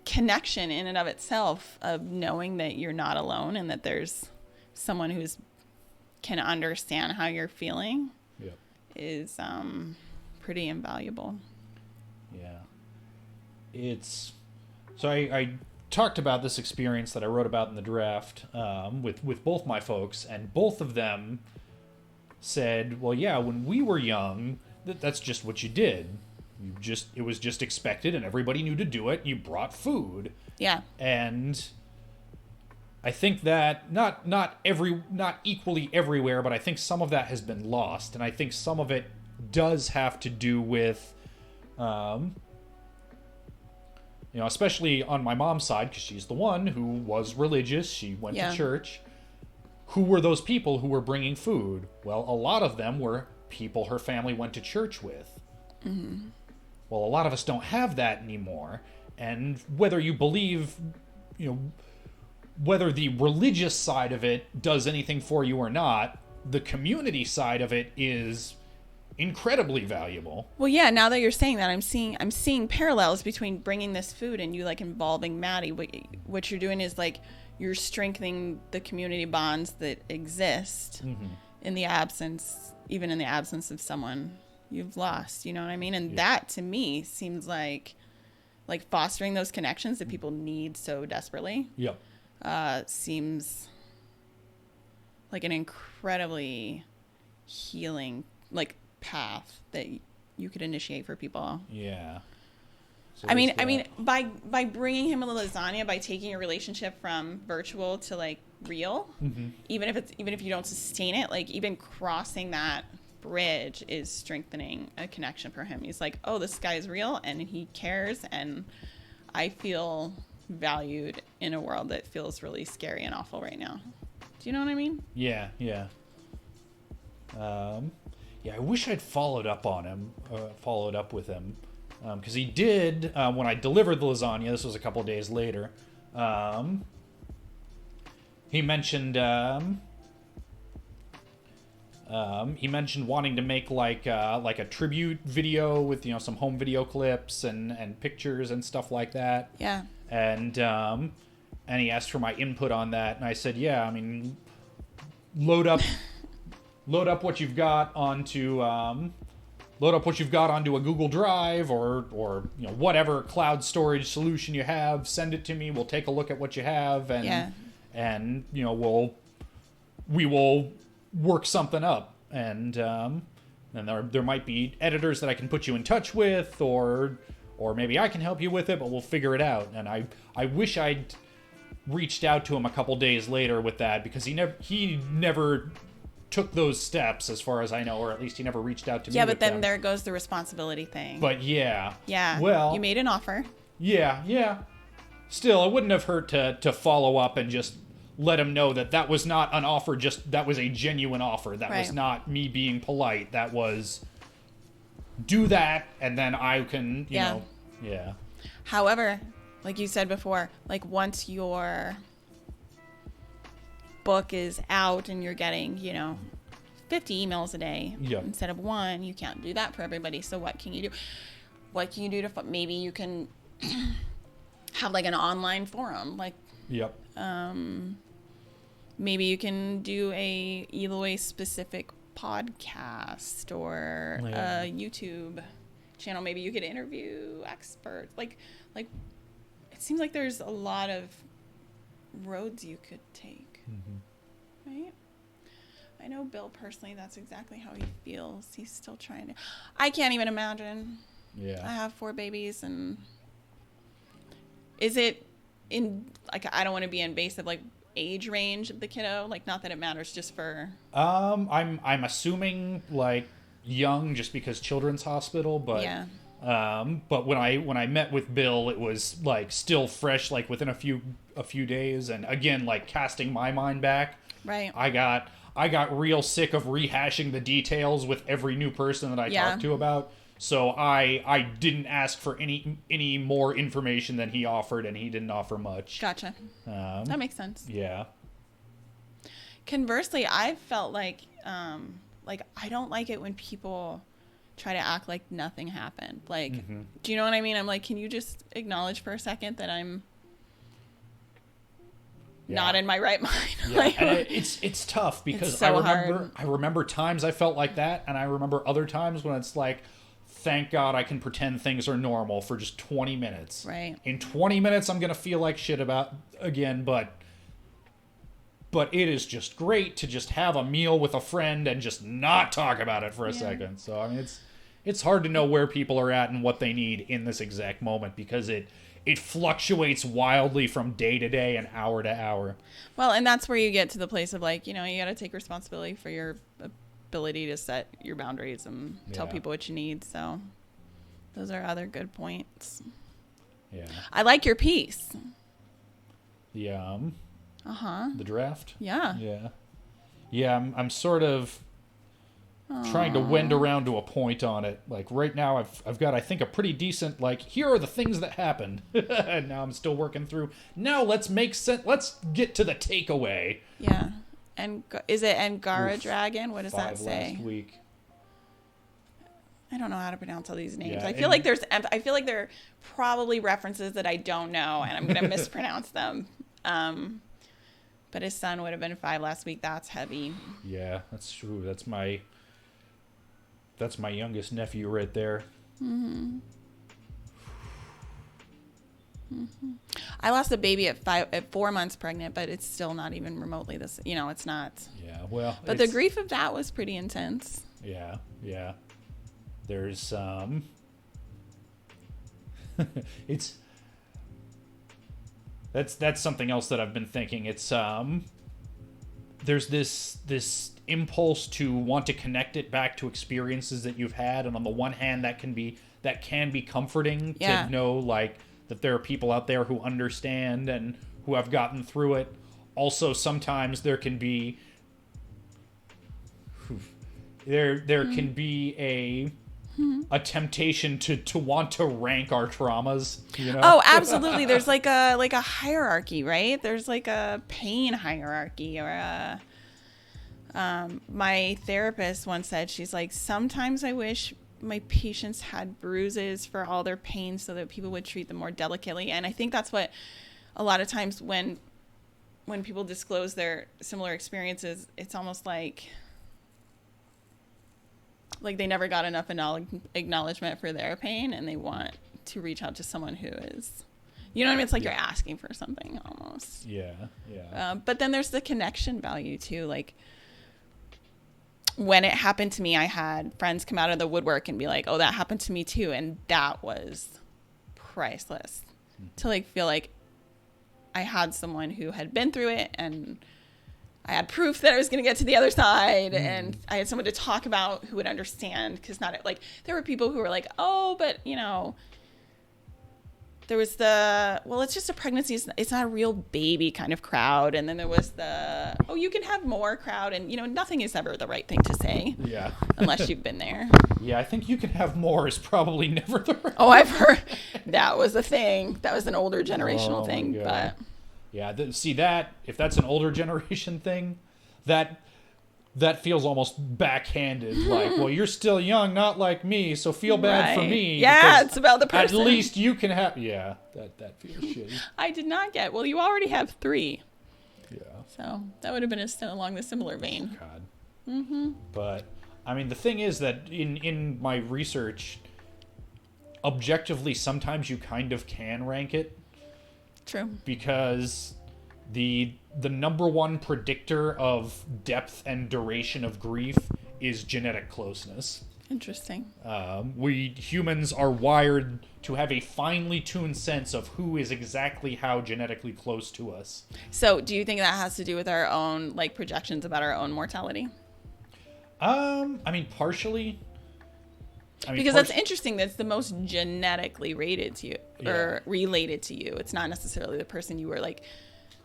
Speaker 2: connection in and of itself of knowing that you're not alone and that there's someone who's can understand how you're feeling.
Speaker 1: Yep.
Speaker 2: Is pretty invaluable.
Speaker 1: Yeah. It's so I talked about this experience that I wrote about in the draft with both my folks, and both of them said, well, yeah, when we were young, that's just what you did. It was just expected, and everybody knew to do it. You brought food.
Speaker 2: Yeah.
Speaker 1: And I think that not equally everywhere, but I think some of that has been lost, and I think some of it does have to do with, especially on my mom's side, because she's the one who was religious. She went to church. Who were those people who were bringing food? Well, a lot of them were people her family went to church with. Mm-hmm. Well, a lot of us don't have that anymore. And whether you believe, whether the religious side of it does anything for you or not, the community side of it is incredibly valuable.
Speaker 2: Well, yeah, now that you're saying that, I'm seeing parallels between bringing this food and you like involving Maddie. What you're doing is like you're strengthening the community bonds that exist in the absence of someone you've lost, you know what I mean? And that to me seems like fostering those connections that people need so desperately.
Speaker 1: Yep.
Speaker 2: Seems like an incredibly healing path that you could initiate for people.
Speaker 1: Yeah. So
Speaker 2: I mean, by bringing him a lasagna, by taking your relationship from virtual to real, even if you don't sustain it, even crossing that bridge is strengthening a connection for him. He's like, oh, this guy is real and he cares, and I feel valued in a world that feels really scary and awful right now. Do you know what I mean?
Speaker 1: Yeah. I wish I'd followed up with him, because he did, when I delivered the lasagna. This was a couple days later. He mentioned wanting to make like a tribute video with some home video clips and pictures and stuff like that.
Speaker 2: Yeah.
Speaker 1: And he asked for my input on that, and I said, yeah, I mean, load up what you've got onto a Google Drive or whatever cloud storage solution you have. Send it to me. We'll take a look at what you have, and we will work something up, and there might be editors that I can put you in touch with, or maybe I can help you with it, but we'll figure it out. And I wish I'd reached out to him a couple days later with that, because he never took those steps, as far as I know, or at least he never reached out to me.
Speaker 2: Yeah, but then there goes the responsibility thing.
Speaker 1: But yeah.
Speaker 2: Well, you made an offer.
Speaker 1: Yeah. Still, it wouldn't have hurt to follow up and just let him know that was not an offer, that was a genuine offer. That was not me being polite. That was, do that, and then I can, you know. Yeah.
Speaker 2: However, like you said before, once your book is out and you're getting, 50 emails a day instead of one, you can't do that for everybody. So what can you do? What can you do to, maybe you can have an online forum, maybe you can do a Eloy specific podcast or a YouTube channel. Maybe you could interview experts. It seems like there's a lot of roads you could take. Right? I know Bill personally, that's exactly how he feels. He's still trying to. I can't even imagine.
Speaker 1: Yeah.
Speaker 2: I have 4 babies, and is it in I don't want to be invasive, age range of the kiddo? Not that it matters, just for.
Speaker 1: I'm assuming young, just because Children's Hospital, but
Speaker 2: yeah.
Speaker 1: But when I met with Bill, it was still fresh, within a few days, and again, casting my mind back.
Speaker 2: Right.
Speaker 1: I got real sick of rehashing the details with every new person that I talked to about. So I didn't ask for any more information than he offered, and he didn't offer much.
Speaker 2: Gotcha. That makes sense.
Speaker 1: Yeah.
Speaker 2: Conversely, I've felt I don't like it when people try to act like nothing happened. Do you know what I mean? I'm can you just acknowledge for a second that I'm not in my right mind?
Speaker 1: And it's tough, because
Speaker 2: so
Speaker 1: I remember times I felt like that, and I remember other times when it's thank God I can pretend things are normal for just 20 minutes.
Speaker 2: Right.
Speaker 1: In 20 minutes, I'm going to feel like shit about again, but but it is just great to just have a meal with a friend and just not talk about it for a second. So, I mean, it's hard to know where people are at and what they need in this exact moment because it fluctuates wildly from day to day and hour to hour.
Speaker 2: Well, and that's where you get to the place of like, you got to take responsibility for your ability to set your boundaries and tell people what you need. So those are other good points.
Speaker 1: Yeah.
Speaker 2: I like your piece.
Speaker 1: The the draft.
Speaker 2: Yeah.
Speaker 1: I'm sort of trying to wend around to a point on it. Like right now I've got, I think, a pretty decent, like, here are the things that happened. And now I'm still working through. Now let's make sense. Let's get to the takeaway.
Speaker 2: Yeah. And is it Angara Dragon? What does that say?
Speaker 1: Last week.
Speaker 2: I don't know how to pronounce all these names.
Speaker 1: Yeah,
Speaker 2: I feel like there are probably references that I don't know and I'm going to mispronounce them. But his son would have been 5 last week. That's heavy.
Speaker 1: Yeah, that's true. That's my youngest nephew right there.
Speaker 2: Mm-hmm. I lost a baby at 4 months pregnant, but it's still not even remotely this. It's not.
Speaker 1: Yeah, well.
Speaker 2: But the grief of that was pretty intense.
Speaker 1: Yeah. There's it's. That's something else that I've been thinking. It's there's this impulse to want to connect it back to experiences that you've had, and on the one hand that can be comforting to know, like, that there are people out there who understand and who have gotten through it. Also, sometimes there can be can be a temptation to want to rank our traumas,
Speaker 2: Oh, absolutely. There's like a hierarchy, right? There's like a pain hierarchy, or my therapist once said, she's like, sometimes I wish my patients had bruises for all their pain so that people would treat them more delicately. And I think that's what a lot of times when people disclose their similar experiences, it's almost like they never got enough acknowledgement for their pain, and they want to reach out to someone who is, you know what I mean? It's like you're asking for something almost.
Speaker 1: Yeah.
Speaker 2: But then there's the connection value too. Like, when it happened to me, I had friends come out of the woodwork and be like, oh, that happened to me too. And that was priceless. To like feel like I had someone who had been through it, and I had proof that I was going to get to the other side, and I had someone to talk about who would understand. Because there were people who were like, oh, but there was it's just a pregnancy. It's not a real baby kind of crowd. And then there was the, oh, you can have more crowd. And, nothing is ever the right thing to say.
Speaker 1: Yeah.
Speaker 2: Unless you've been there.
Speaker 1: Yeah, I think you can have more is probably never the right.
Speaker 2: Oh, I've heard that was a thing. That was an older generational thing. But
Speaker 1: yeah, see that, if that's an older generation thing, that feels almost backhanded. Like, well, you're still young, not like me, so feel bad for me.
Speaker 2: Yeah, it's about the person.
Speaker 1: At least you can have. Yeah, that feels shitty.
Speaker 2: I did not get. Well, you already have 3.
Speaker 1: Yeah.
Speaker 2: So that would have been along the similar vein.
Speaker 1: God.
Speaker 2: Mm-hmm.
Speaker 1: But I mean, the thing is that in my research, objectively, sometimes you kind of can rank it.
Speaker 2: True. Because
Speaker 1: the number one predictor of depth and duration of grief is genetic closeness.
Speaker 2: Interesting.
Speaker 1: We humans are wired to have a finely tuned sense of who is exactly how genetically close to us.
Speaker 2: So do you think that has to do with our own projections about our own mortality?
Speaker 1: I mean, partially.
Speaker 2: Because that's interesting. That's the most genetically rated to you or related to you. It's not necessarily the person you were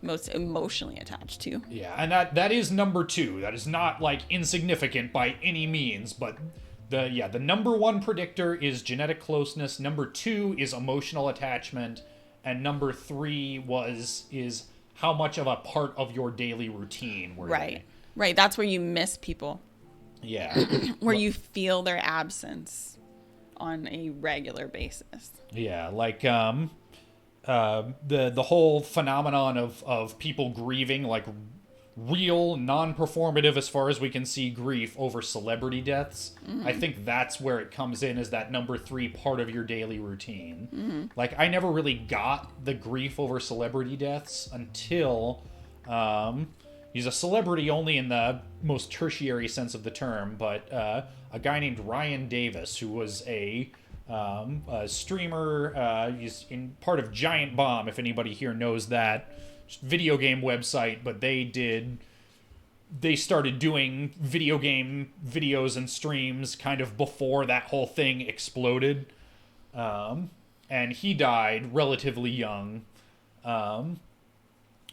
Speaker 2: most emotionally attached to.
Speaker 1: Yeah, and that is number 2. That is not insignificant by any means, but the number 1 predictor is genetic closeness. Number 2 is emotional attachment, and number 3 is how much of a part of your daily routine were they.
Speaker 2: Right. That's where you miss people.
Speaker 1: Yeah.
Speaker 2: Where you feel their absence on a regular basis.
Speaker 1: Yeah, the whole phenomenon of people grieving, real, non-performative as far as we can see grief over celebrity deaths. I think that's where it comes in, as that number 3 part of your daily routine. I never really got the grief over celebrity deaths until he's a celebrity only in the most tertiary sense of the term, but a guy named Ryan Davis, who was a streamer. He's in part of Giant Bomb, if anybody here knows that video game website, but they started doing video game videos and streams kind of before that whole thing exploded. And he died relatively young.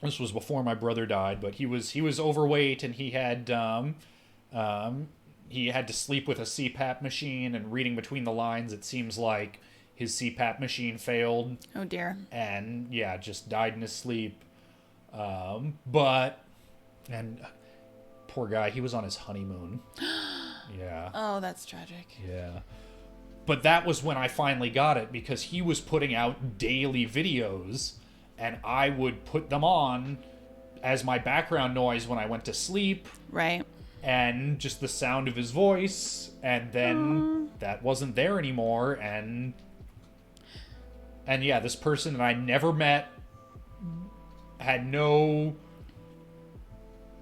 Speaker 1: This was before my brother died, but he was overweight, and he had to sleep with a CPAP machine, and reading between the lines, it seems like his CPAP machine failed.
Speaker 2: Oh dear.
Speaker 1: And yeah, just died in his sleep. Poor guy, he was on his honeymoon. Yeah.
Speaker 2: Oh, that's tragic.
Speaker 1: Yeah. But that was when I finally got it, because he was putting out daily videos, and I would put them on as my background noise when I went to sleep.
Speaker 2: Right.
Speaker 1: And just the sound of his voice, and then that wasn't there anymore, and yeah, this person that I never met, had no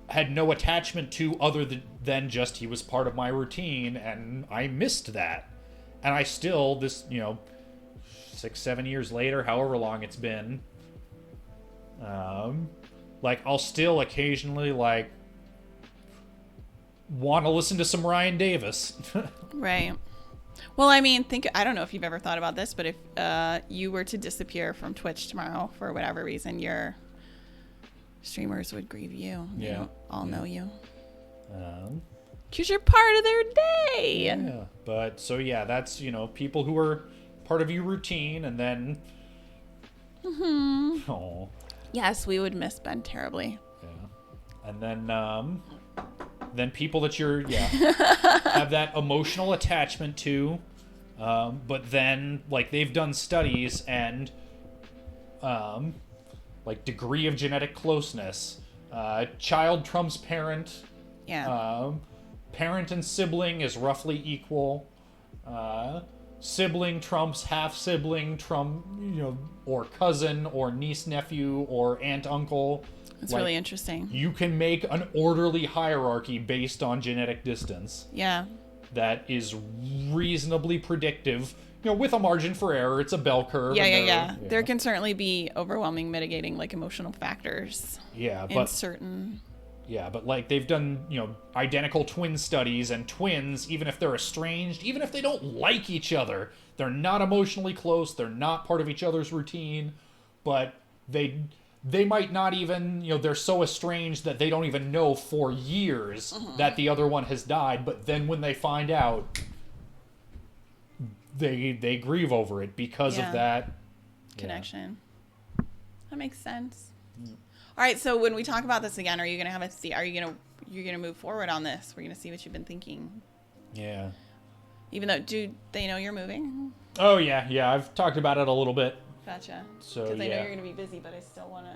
Speaker 1: attachment to other than just he was part of my routine, and I missed that. And I still, 6-7 years later, however long it's been, I'll still occasionally, want to listen to some Ryan Davis.
Speaker 2: Right. Well, I mean, I don't know if you've ever thought about this, but if you were to disappear from Twitch tomorrow for whatever reason, your streamers would grieve you. They don't all know you. Because you're part of their day.
Speaker 1: Yeah. But, so yeah, that's, people who are part of your routine, and then...
Speaker 2: Mm-hmm.
Speaker 1: Oh.
Speaker 2: Yes, we would miss Ben terribly.
Speaker 1: Yeah. And then people that you're, have that emotional attachment to, but then, they've done studies, and, degree of genetic closeness, child trumps parent, parent and sibling is roughly equal, sibling trumps half sibling, or cousin, or niece nephew, or aunt uncle.
Speaker 2: It's really interesting.
Speaker 1: You can make an orderly hierarchy based on genetic distance.
Speaker 2: Yeah.
Speaker 1: That is reasonably predictive. With a margin for error, it's a bell curve.
Speaker 2: Yeah. There can certainly be overwhelming mitigating, emotional factors.
Speaker 1: Yeah,
Speaker 2: in certain...
Speaker 1: Yeah, but, they've done, identical twin studies, and twins, even if they're estranged, even if they don't like each other, they're not emotionally close, they're not part of each other's routine, but they might not even, they're so estranged that they don't even know for years that the other one has died, but then when they find out, they grieve over it because of that
Speaker 2: connection. That makes sense. All right, so when we talk about this again, are you going to have you're going to move forward on this? We're going to see what you've been thinking.
Speaker 1: Yeah.
Speaker 2: Even though, do they know you're moving?
Speaker 1: Oh, yeah, I've talked about it a little bit.
Speaker 2: Gotcha.
Speaker 1: So,
Speaker 2: because I know you're going to be busy, but I still want to...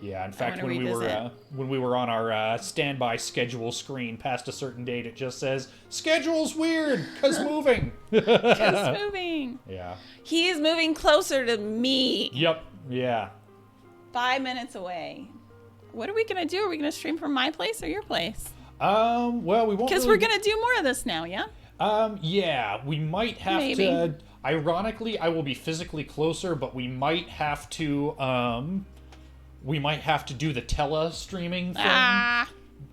Speaker 1: Yeah, in fact, when we were on our standby schedule screen past a certain date, it just says, schedule's weird, 'cause moving.
Speaker 2: 'Cause moving.
Speaker 1: Yeah.
Speaker 2: He's moving closer to me.
Speaker 1: Yep, yeah.
Speaker 2: 5 minutes away. What are we going to do? Are we going to stream from my place or your place?
Speaker 1: Well, we won't.
Speaker 2: Because we're going to do more of this now, yeah?
Speaker 1: Yeah, we might have to... Ironically, I will be physically closer, but we might have to, do the tele-streaming thing.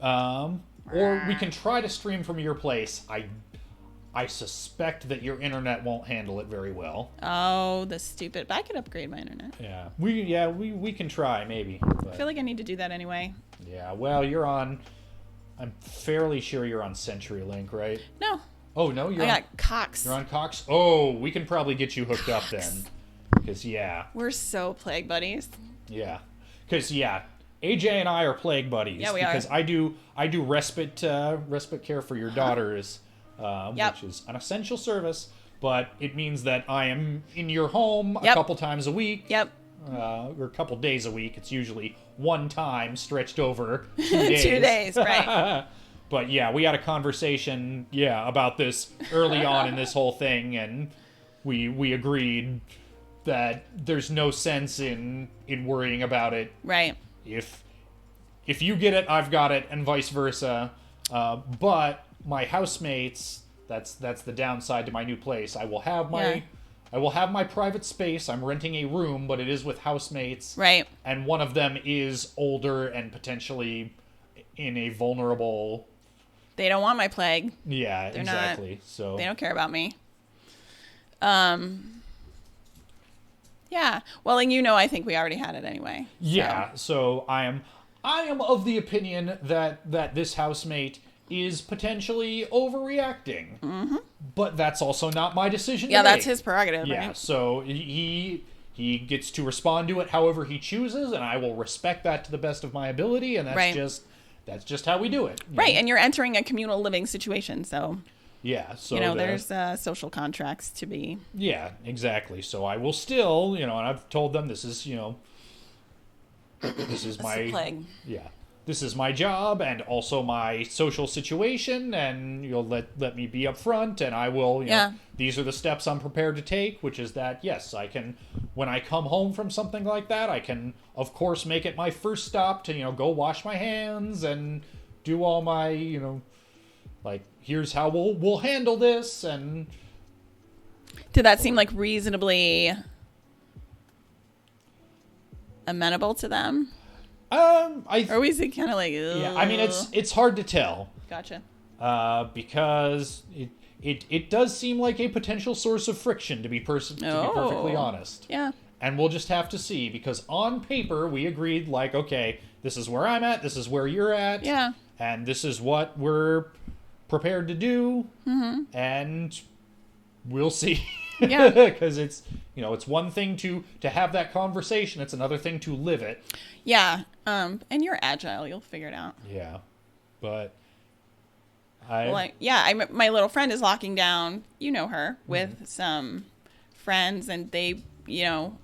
Speaker 1: Or we can try to stream from your place. I suspect that your internet won't handle it very well.
Speaker 2: Oh, the stupid... But I could upgrade my internet.
Speaker 1: Yeah. We can try, maybe. But,
Speaker 2: I feel like I need to do that anyway.
Speaker 1: Yeah, well, you're on... I'm fairly sure you're on CenturyLink, right?
Speaker 2: No.
Speaker 1: Oh, no?
Speaker 2: I got Cox.
Speaker 1: You're on Cox? Oh, we can probably get you hooked up then. Because,
Speaker 2: we're so plague buddies.
Speaker 1: Yeah. Because, AJ and I are plague buddies.
Speaker 2: Yeah, we
Speaker 1: because
Speaker 2: are.
Speaker 1: I do respite care for your daughters, which is an essential service, but it means that I am in your home a couple times a week.
Speaker 2: Yep.
Speaker 1: Or a couple days a week. It's usually one time stretched over 2 days.
Speaker 2: 2 days, right.
Speaker 1: But yeah, we had a conversation, about this early on in this whole thing, and we agreed that there's no sense in worrying about it.
Speaker 2: Right.
Speaker 1: If if you get it, I've got it, and vice versa. But my housemates, that's the downside to my new place. I will have my private space. I'm renting a room, but it is with housemates.
Speaker 2: Right.
Speaker 1: And one of them is older and potentially in a vulnerable.
Speaker 2: They don't want my plague.
Speaker 1: Yeah,
Speaker 2: They're
Speaker 1: exactly.
Speaker 2: Not,
Speaker 1: so
Speaker 2: they don't care about me. Yeah. Well, and I think we already had it anyway.
Speaker 1: Yeah. So I am of the opinion that this housemate is potentially overreacting. Mm-hmm. But that's also not my decision.
Speaker 2: Yeah,
Speaker 1: to
Speaker 2: that's
Speaker 1: make.
Speaker 2: his prerogative.
Speaker 1: Yeah.
Speaker 2: Right?
Speaker 1: So he gets to respond to it however he chooses, and I will respect that to the best of my ability. And that's just how we do it.
Speaker 2: Right. And you're entering a communal living situation, so.
Speaker 1: Yeah, so
Speaker 2: there's social contracts to be.
Speaker 1: Yeah, exactly. So I will still, and I've told them this is, this is my
Speaker 2: plague.
Speaker 1: Yeah, this is my job and also my social situation, and you'll let me be upfront, and I will. These are the steps I'm prepared to take, which is that yes, I can. When I come home from something like that, I can, of course, make it my first stop to go wash my hands and do all my like, here's how we'll handle this. And
Speaker 2: did that seem like reasonably able to them?
Speaker 1: Or
Speaker 2: was it kind of like? Ugh?
Speaker 1: Yeah, I mean it's hard to tell.
Speaker 2: Gotcha.
Speaker 1: Because it does seem like a potential source of friction to be perfectly honest.
Speaker 2: Yeah.
Speaker 1: And we'll just have to see, because on paper we agreed, like, okay, this is where I'm at, this is where you're at,
Speaker 2: yeah,
Speaker 1: and this is what we're prepared to do, and we'll see.
Speaker 2: Yeah.
Speaker 1: Because it's one thing to have that conversation, it's another thing to live it.
Speaker 2: Yeah. And you're agile, you'll figure it out.
Speaker 1: Yeah. But
Speaker 2: my little friend is locking down, her, with some friends, and they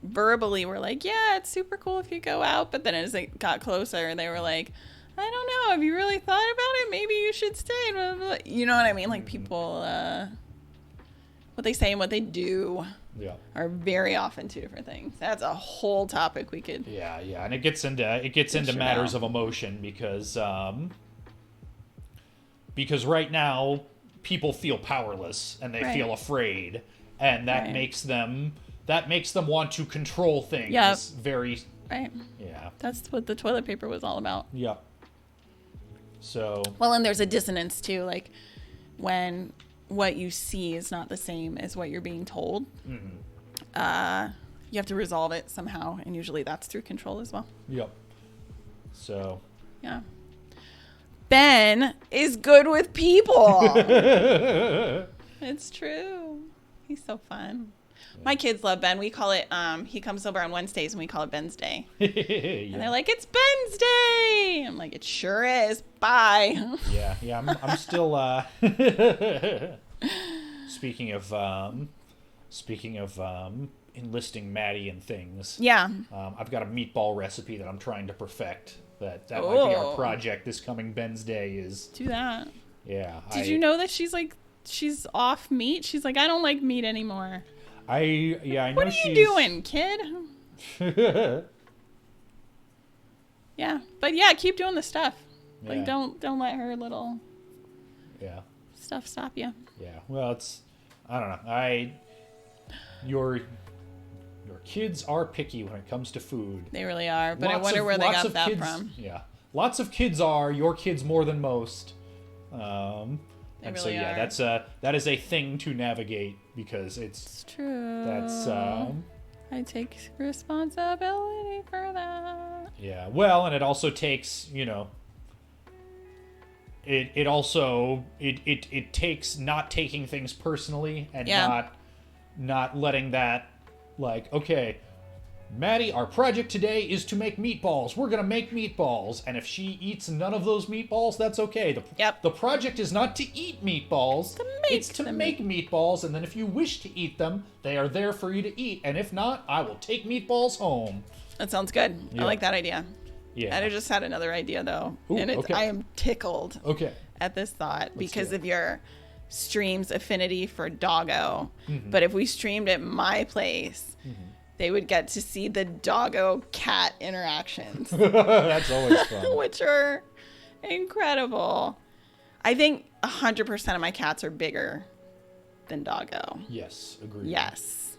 Speaker 2: verbally were like, yeah, it's super cool if you go out, but then as it got closer, they were like, I don't know, have you really thought about it? Maybe you should stay. Blah, blah, blah. You know what I mean? Like, people, what they say and what they do are very often two different things. That's a whole topic we could.
Speaker 1: Yeah, and it gets into matters of emotion, because right now people feel powerless and they feel afraid, and that makes them want to control things. Very
Speaker 2: right.
Speaker 1: Yeah.
Speaker 2: That's what the toilet paper was all about.
Speaker 1: Yep. So.
Speaker 2: Well, and there's a dissonance too, like when what you see is not the same as what you're being told. Mm-hmm. You have to resolve it somehow, and usually that's through control as well.
Speaker 1: Yep. So.
Speaker 2: Yeah. Ben is good with people. It's true. He's so fun. My kids love Ben. We call it, he comes over on Wednesdays and we call it Ben's Day. And they're like, it's Ben's Day. I'm like, it sure is. Bye.
Speaker 1: Yeah. I'm still, speaking of enlisting Maddie and things.
Speaker 2: Yeah.
Speaker 1: I've got a meatball recipe that I'm trying to perfect. That might be our project this coming Ben's Day is.
Speaker 2: Do that.
Speaker 1: Yeah.
Speaker 2: Did you know that she's off meat? She's like, I don't like meat anymore.
Speaker 1: I know.
Speaker 2: What are you doing, kid? Yeah, but yeah, keep doing the stuff.
Speaker 1: Yeah.
Speaker 2: Like, don't let her little stuff stop you.
Speaker 1: Yeah. Well, I don't know. Your kids are picky when it comes to food.
Speaker 2: They really are, but I wonder where they got that
Speaker 1: kids,
Speaker 2: from.
Speaker 1: Yeah, lots of kids are. Your kids more than most.
Speaker 2: They
Speaker 1: and
Speaker 2: really
Speaker 1: so
Speaker 2: are.
Speaker 1: that is a thing to navigate, because it's
Speaker 2: true.
Speaker 1: That's
Speaker 2: I take responsibility for that.
Speaker 1: Yeah. Well, and it also takes, it takes not taking things personally, and not letting that, like, okay, Maddie, our project today is to make meatballs. We're going to make meatballs. And if she eats none of those meatballs, that's okay. The project is not to eat meatballs. It's to make meatballs. And then if you wish to eat them, they are there for you to eat. And if not, I will take meatballs home.
Speaker 2: That sounds good.
Speaker 1: Yeah.
Speaker 2: I like that idea.
Speaker 1: Yeah.
Speaker 2: I just had another idea, though.
Speaker 1: Ooh,
Speaker 2: and
Speaker 1: okay.
Speaker 2: I am tickled
Speaker 1: at
Speaker 2: this thought because
Speaker 1: do it.
Speaker 2: of your stream's affinity for doggo.
Speaker 1: Mm-hmm.
Speaker 2: But if we streamed at my place, they would get to see the doggo cat interactions,
Speaker 1: That's always fun.
Speaker 2: which are incredible. I think 100% of my cats are bigger than doggo.
Speaker 1: Yes, agreed.
Speaker 2: Yes.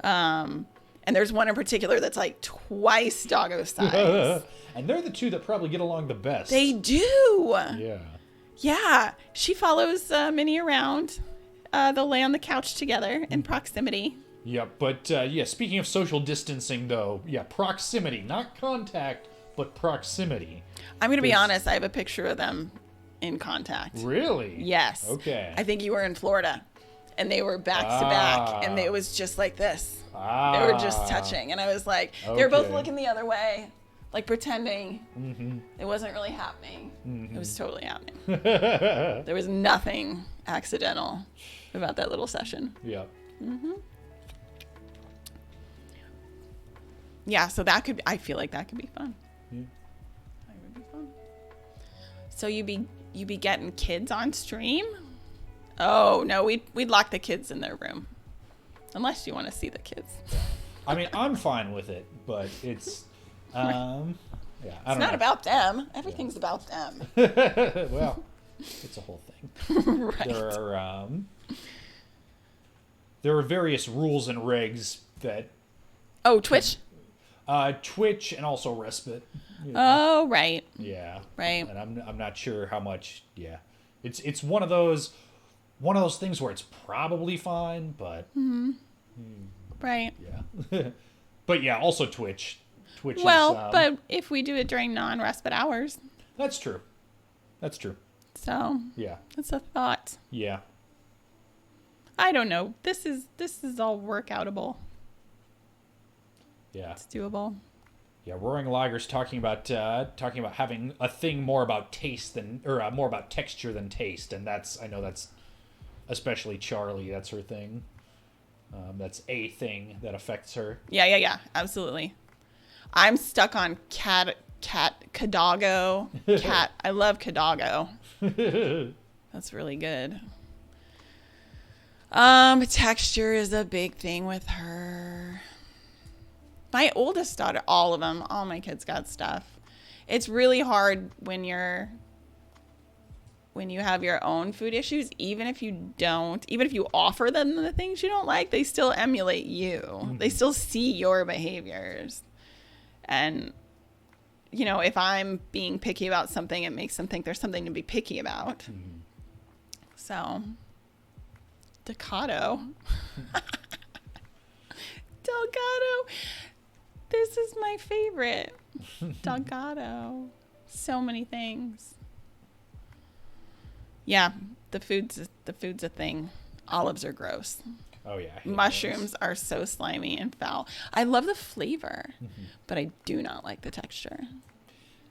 Speaker 2: And there's one in particular that's like twice doggo size.
Speaker 1: And they're the two that probably get along the best.
Speaker 2: They do.
Speaker 1: Yeah.
Speaker 2: Yeah. She follows Minnie around. They'll lay on the couch together in proximity.
Speaker 1: Yeah, but speaking of social distancing, though, proximity, not contact, but proximity.
Speaker 2: I'm going to be honest. I have a picture of them in contact.
Speaker 1: Really?
Speaker 2: Yes.
Speaker 1: Okay.
Speaker 2: I think you were in Florida, and they were back to back, and it was just like this. They were just touching, and I was like, they were both looking the other way, like pretending it wasn't really happening. It was totally happening. There was nothing accidental about that little session.
Speaker 1: Yeah.
Speaker 2: Yeah, so I feel like that could be fun.
Speaker 1: Yeah.
Speaker 2: That would be fun. So you be getting kids on stream? Oh no, we'd lock the kids in their room, unless you want to see the kids.
Speaker 1: I mean, I'm fine with it, but it's, I don't
Speaker 2: It's not about them. Everything's about them.
Speaker 1: well, it's a whole thing.
Speaker 2: Right.
Speaker 1: There are various rules and regs that
Speaker 2: Oh, Twitch?
Speaker 1: Twitch and also Respite.
Speaker 2: Oh, right.
Speaker 1: Yeah.
Speaker 2: Right.
Speaker 1: And I'm not sure how much. Yeah. It's one of those things where it's probably fine, but
Speaker 2: Right.
Speaker 1: yeah. But yeah, also Twitch. Twitch
Speaker 2: Well,
Speaker 1: is,
Speaker 2: but if we do it during non-respite hours,
Speaker 1: that's true. That's true.
Speaker 2: so
Speaker 1: Yeah.
Speaker 2: that's a thought.
Speaker 1: Yeah.
Speaker 2: I don't know. This is all workoutable.
Speaker 1: Yeah.
Speaker 2: It's doable.
Speaker 1: Yeah, Roaring Lager's talking about having a thing more about taste than more about texture than taste, and I know that's especially Charlie. That's her thing. That's a thing that affects her.
Speaker 2: Yeah. Absolutely. I'm stuck on Kadago. Cat. I love Kadago. That's really good. Texture is a big thing with her. My oldest daughter, all of them, all my kids got stuff. It's really hard when you have your own food issues, even if you offer them the things you don't like, they still emulate you. Mm-hmm. They still see your behaviors. And, if I'm being picky about something, it makes them think there's something to be picky about. Mm-hmm. So, Delgado. This is my favorite. Delgado. So many things. Yeah, the food's a thing. Olives are gross.
Speaker 1: Oh yeah.
Speaker 2: Mushrooms are so slimy and foul. I love the flavor, but I do not like the texture.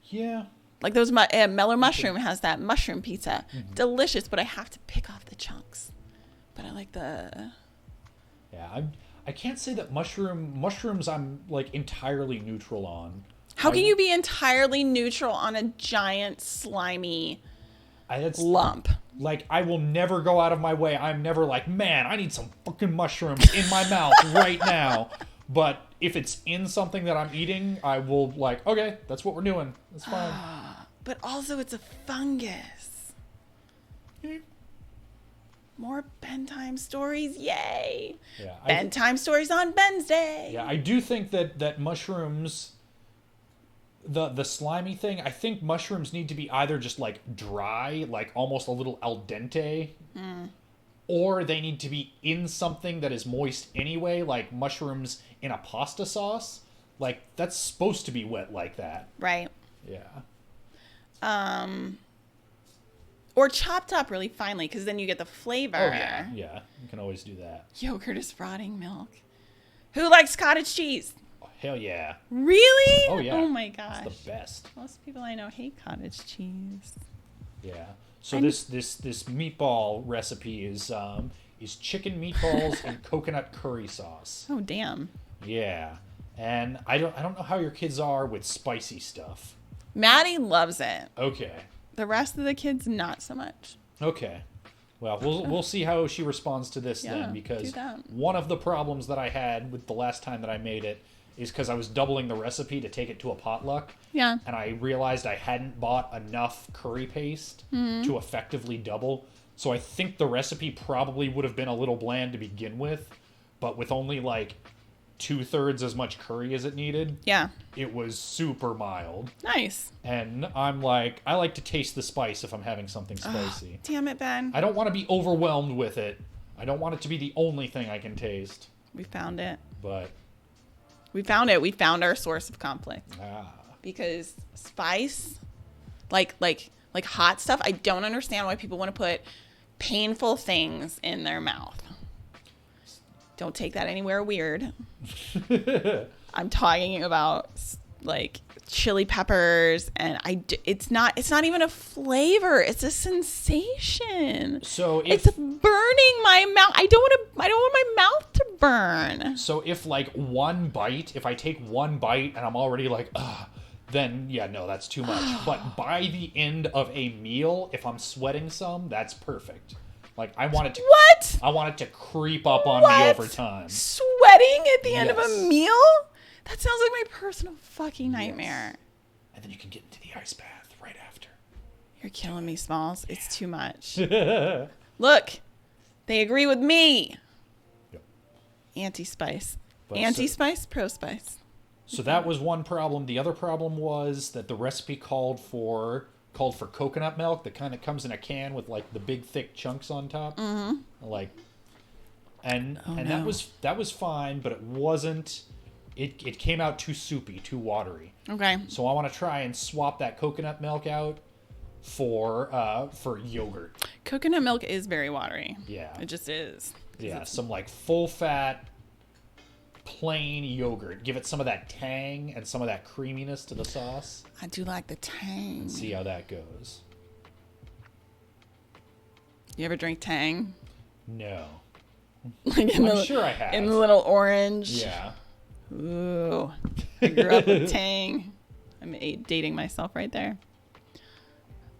Speaker 1: Yeah.
Speaker 2: Like those Mellow Mushroom has that mushroom pizza. Delicious, but I have to pick off the chunks. But I like the...
Speaker 1: Yeah, I can't say that mushrooms I'm like entirely neutral on.
Speaker 2: How can you be entirely neutral on a giant slimy lump?
Speaker 1: Like, I will never go out of my way. I'm never like, man, I need some fucking mushrooms in my mouth right now. But if it's in something that I'm eating, I will like, okay, that's what we're doing. That's fine.
Speaker 2: But also it's a fungus. More Bentime Stories, yay! Yeah, Bentime Stories on Wednesday.
Speaker 1: Yeah, I do think that mushrooms, the slimy thing, I think mushrooms need to be either just like dry, like almost a little al dente, or they need to be in something that is moist anyway, like mushrooms in a pasta sauce. Like, that's supposed to be wet like that.
Speaker 2: Right.
Speaker 1: Yeah.
Speaker 2: Or chopped up really finely, because then you get the flavor.
Speaker 1: Oh, yeah. Yeah, you can always do that.
Speaker 2: Yogurt is rotting milk. Who likes cottage cheese?
Speaker 1: Oh, hell yeah.
Speaker 2: Really?
Speaker 1: Oh, yeah.
Speaker 2: Oh, my gosh.
Speaker 1: It's the best.
Speaker 2: Most people I know hate cottage cheese.
Speaker 1: Yeah. So this meatball recipe is chicken meatballs and coconut curry sauce.
Speaker 2: Oh, damn.
Speaker 1: Yeah. And I don't know how your kids are with spicy stuff.
Speaker 2: Maddie loves it.
Speaker 1: Okay.
Speaker 2: The rest of the kids, not so much.
Speaker 1: Okay. Well, we'll see how she responds to this
Speaker 2: Yeah,
Speaker 1: then,
Speaker 2: do
Speaker 1: because
Speaker 2: that.
Speaker 1: one of the problems that I had with the last time that I made it is because I was doubling the recipe to take it to a potluck.
Speaker 2: Yeah.
Speaker 1: And I realized I hadn't bought enough curry paste to effectively double. So I think the recipe probably would have been a little bland to begin with, but with only like 2/3 as much curry as it needed,
Speaker 2: Yeah.
Speaker 1: it was super mild.
Speaker 2: Nice.
Speaker 1: And I'm like, I like to taste the spice if I'm having something spicy.
Speaker 2: Damn it, Ben.
Speaker 1: I don't want to be overwhelmed with it. I don't want it to be the only thing I can taste.
Speaker 2: We found it.
Speaker 1: But
Speaker 2: We found it. We found our source of conflict. Because spice, like hot stuff, I don't understand why people want to put painful things in their mouth. Don't take that anywhere weird. I'm talking about like chili peppers, and it's not even a flavor. It's a sensation.
Speaker 1: So
Speaker 2: it's burning my mouth. I don't want my mouth to burn.
Speaker 1: So if like one bite, if I take one bite and I'm already like, ugh, then yeah, no, that's too much. But by the end of a meal, if I'm sweating some, that's perfect. Like I want it to
Speaker 2: What?
Speaker 1: I want it to creep up on me over time.
Speaker 2: Sweating at the end of a
Speaker 1: Yes.
Speaker 2: meal? That sounds like my personal fucking nightmare.
Speaker 1: Yes. And then you can get into the ice bath right after.
Speaker 2: You're killing me, Smalls. It's too much. Look, they agree with me.
Speaker 1: Yep.
Speaker 2: Anti-spice.
Speaker 1: But
Speaker 2: Anti-spice, pro-spice.
Speaker 1: So that was one problem. The other problem was that the recipe called for coconut milk that kind of comes in a can with like the big thick chunks on top. Mm-hmm. Like, and
Speaker 2: no.
Speaker 1: that was fine, but it wasn't. It came out too soupy, too watery.
Speaker 2: Okay.
Speaker 1: So I want to try and swap that coconut milk out for yogurt.
Speaker 2: Coconut milk is very watery.
Speaker 1: Yeah.
Speaker 2: It just is.
Speaker 1: Yeah, some like full fat, plain yogurt. Give it some of that tang and some of that creaminess to the sauce.
Speaker 2: I do like the tang.
Speaker 1: See how that goes.
Speaker 2: You ever drink tang?
Speaker 1: No.
Speaker 2: Like
Speaker 1: I'm sure I have.
Speaker 2: In the little orange.
Speaker 1: Yeah.
Speaker 2: Ooh. I grew up with tang. I'm dating myself right there.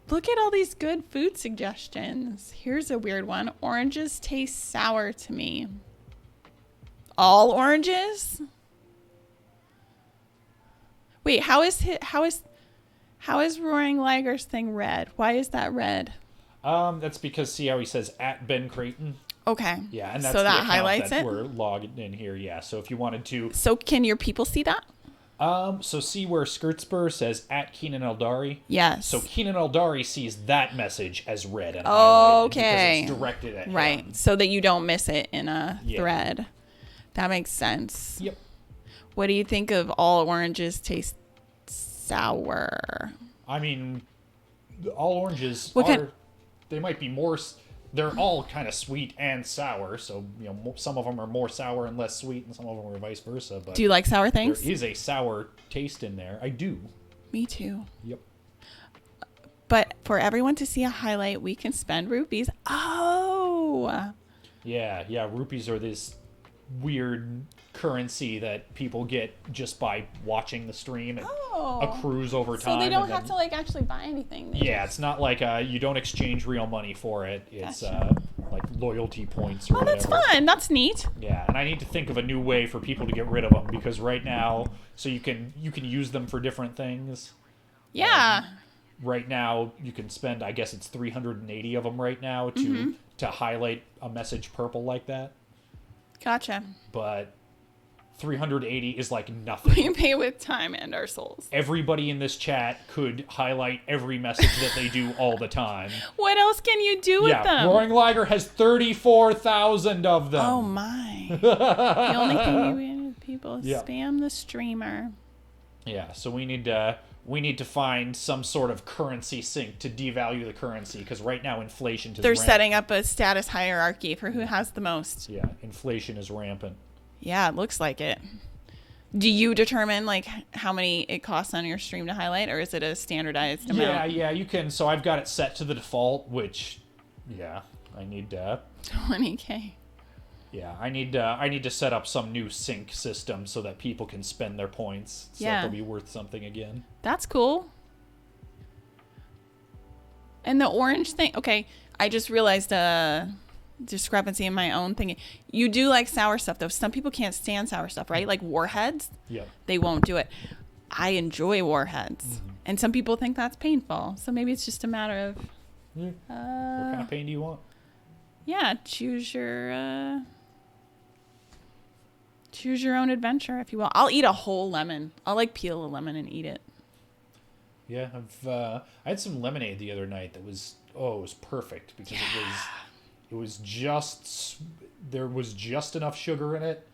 Speaker 2: Look at all these good food suggestions. Here's a weird one. Oranges taste sour to me. All oranges? Wait, how is Roaring Liger's thing red? Why is that red?
Speaker 1: That's because see how he says at Ben Creighton?
Speaker 2: Okay.
Speaker 1: Yeah, and that's
Speaker 2: so
Speaker 1: the
Speaker 2: that
Speaker 1: account
Speaker 2: highlights
Speaker 1: that
Speaker 2: it.
Speaker 1: we're logged in here. Yeah, so if you wanted to,
Speaker 2: So can your people see that?
Speaker 1: so see where Skirtspur says at Keenan Eldari.
Speaker 2: Yes.
Speaker 1: So Keenan Eldari sees that message as red and
Speaker 2: Okay.
Speaker 1: highlighted because it's directed at
Speaker 2: right,
Speaker 1: him.
Speaker 2: so that you don't miss it in a
Speaker 1: Yeah.
Speaker 2: thread. That makes sense.
Speaker 1: Yep.
Speaker 2: What do you think of all oranges taste sour?
Speaker 1: I mean, all oranges
Speaker 2: What
Speaker 1: are.
Speaker 2: kind-
Speaker 1: They might be more. They're all kind of sweet and sour. So some of them are more sour and less sweet, and some of them are vice versa. But
Speaker 2: Do you like sour
Speaker 1: there
Speaker 2: things?
Speaker 1: is a sour taste in there. I do.
Speaker 2: Me too.
Speaker 1: Yep.
Speaker 2: But for everyone to see a highlight, we can spend rupees. Oh.
Speaker 1: Yeah. Rupees are this weird currency that people get just by watching the stream. It accrues over time.
Speaker 2: So they don't
Speaker 1: and
Speaker 2: have
Speaker 1: then-
Speaker 2: to actually buy anything.
Speaker 1: Yeah, it's not like you don't exchange real money for it. It's
Speaker 2: Gotcha.
Speaker 1: like loyalty points or
Speaker 2: Oh, that's
Speaker 1: whatever.
Speaker 2: fun. That's neat.
Speaker 1: Yeah, and I need to think of a new way for people to get rid of them because right now, so you can use them for different things.
Speaker 2: Yeah.
Speaker 1: Right now, you can spend, I guess it's 380 of them right now to highlight a message purple like that.
Speaker 2: Gotcha.
Speaker 1: But 380 is like
Speaker 2: We
Speaker 1: nothing.
Speaker 2: pay with time and our souls.
Speaker 1: Everybody in this chat could highlight every message that they do all the time.
Speaker 2: What else can you do with
Speaker 1: Yeah,
Speaker 2: them?
Speaker 1: Roaring Liger has 34,000 of them.
Speaker 2: Oh my. The only thing you need people is
Speaker 1: Yep.
Speaker 2: spam the streamer.
Speaker 1: Yeah, so we need to find some sort of currency sink to devalue the currency because right now inflation is
Speaker 2: They're
Speaker 1: rampant.
Speaker 2: setting up a status hierarchy for who has the most.
Speaker 1: Yeah, inflation is rampant.
Speaker 2: Yeah, it looks like it. Do you determine like how many it costs on your stream to highlight, or is it a standardized amount?
Speaker 1: Yeah, you can. So I've got it set to the default, which, I need
Speaker 2: 20K.
Speaker 1: Yeah, I need to set up some new sync system so that people can spend their points so that
Speaker 2: Yeah.
Speaker 1: they'll be worth something again.
Speaker 2: That's cool. And the orange thing. Okay, I just realized a discrepancy in my own thing. You do like sour stuff, though. Some people can't stand sour stuff, right? Like Warheads.
Speaker 1: Yeah.
Speaker 2: They won't do it. I enjoy Warheads.
Speaker 1: Mm-hmm.
Speaker 2: And some people think that's painful. So maybe it's just a matter of...
Speaker 1: What kind of pain do you want?
Speaker 2: Yeah, choose your own adventure, if you will. I'll eat a whole lemon. I'll like peel a lemon and eat it.
Speaker 1: Yeah, I had some lemonade the other night that was it was perfect because it was just there was just enough sugar in it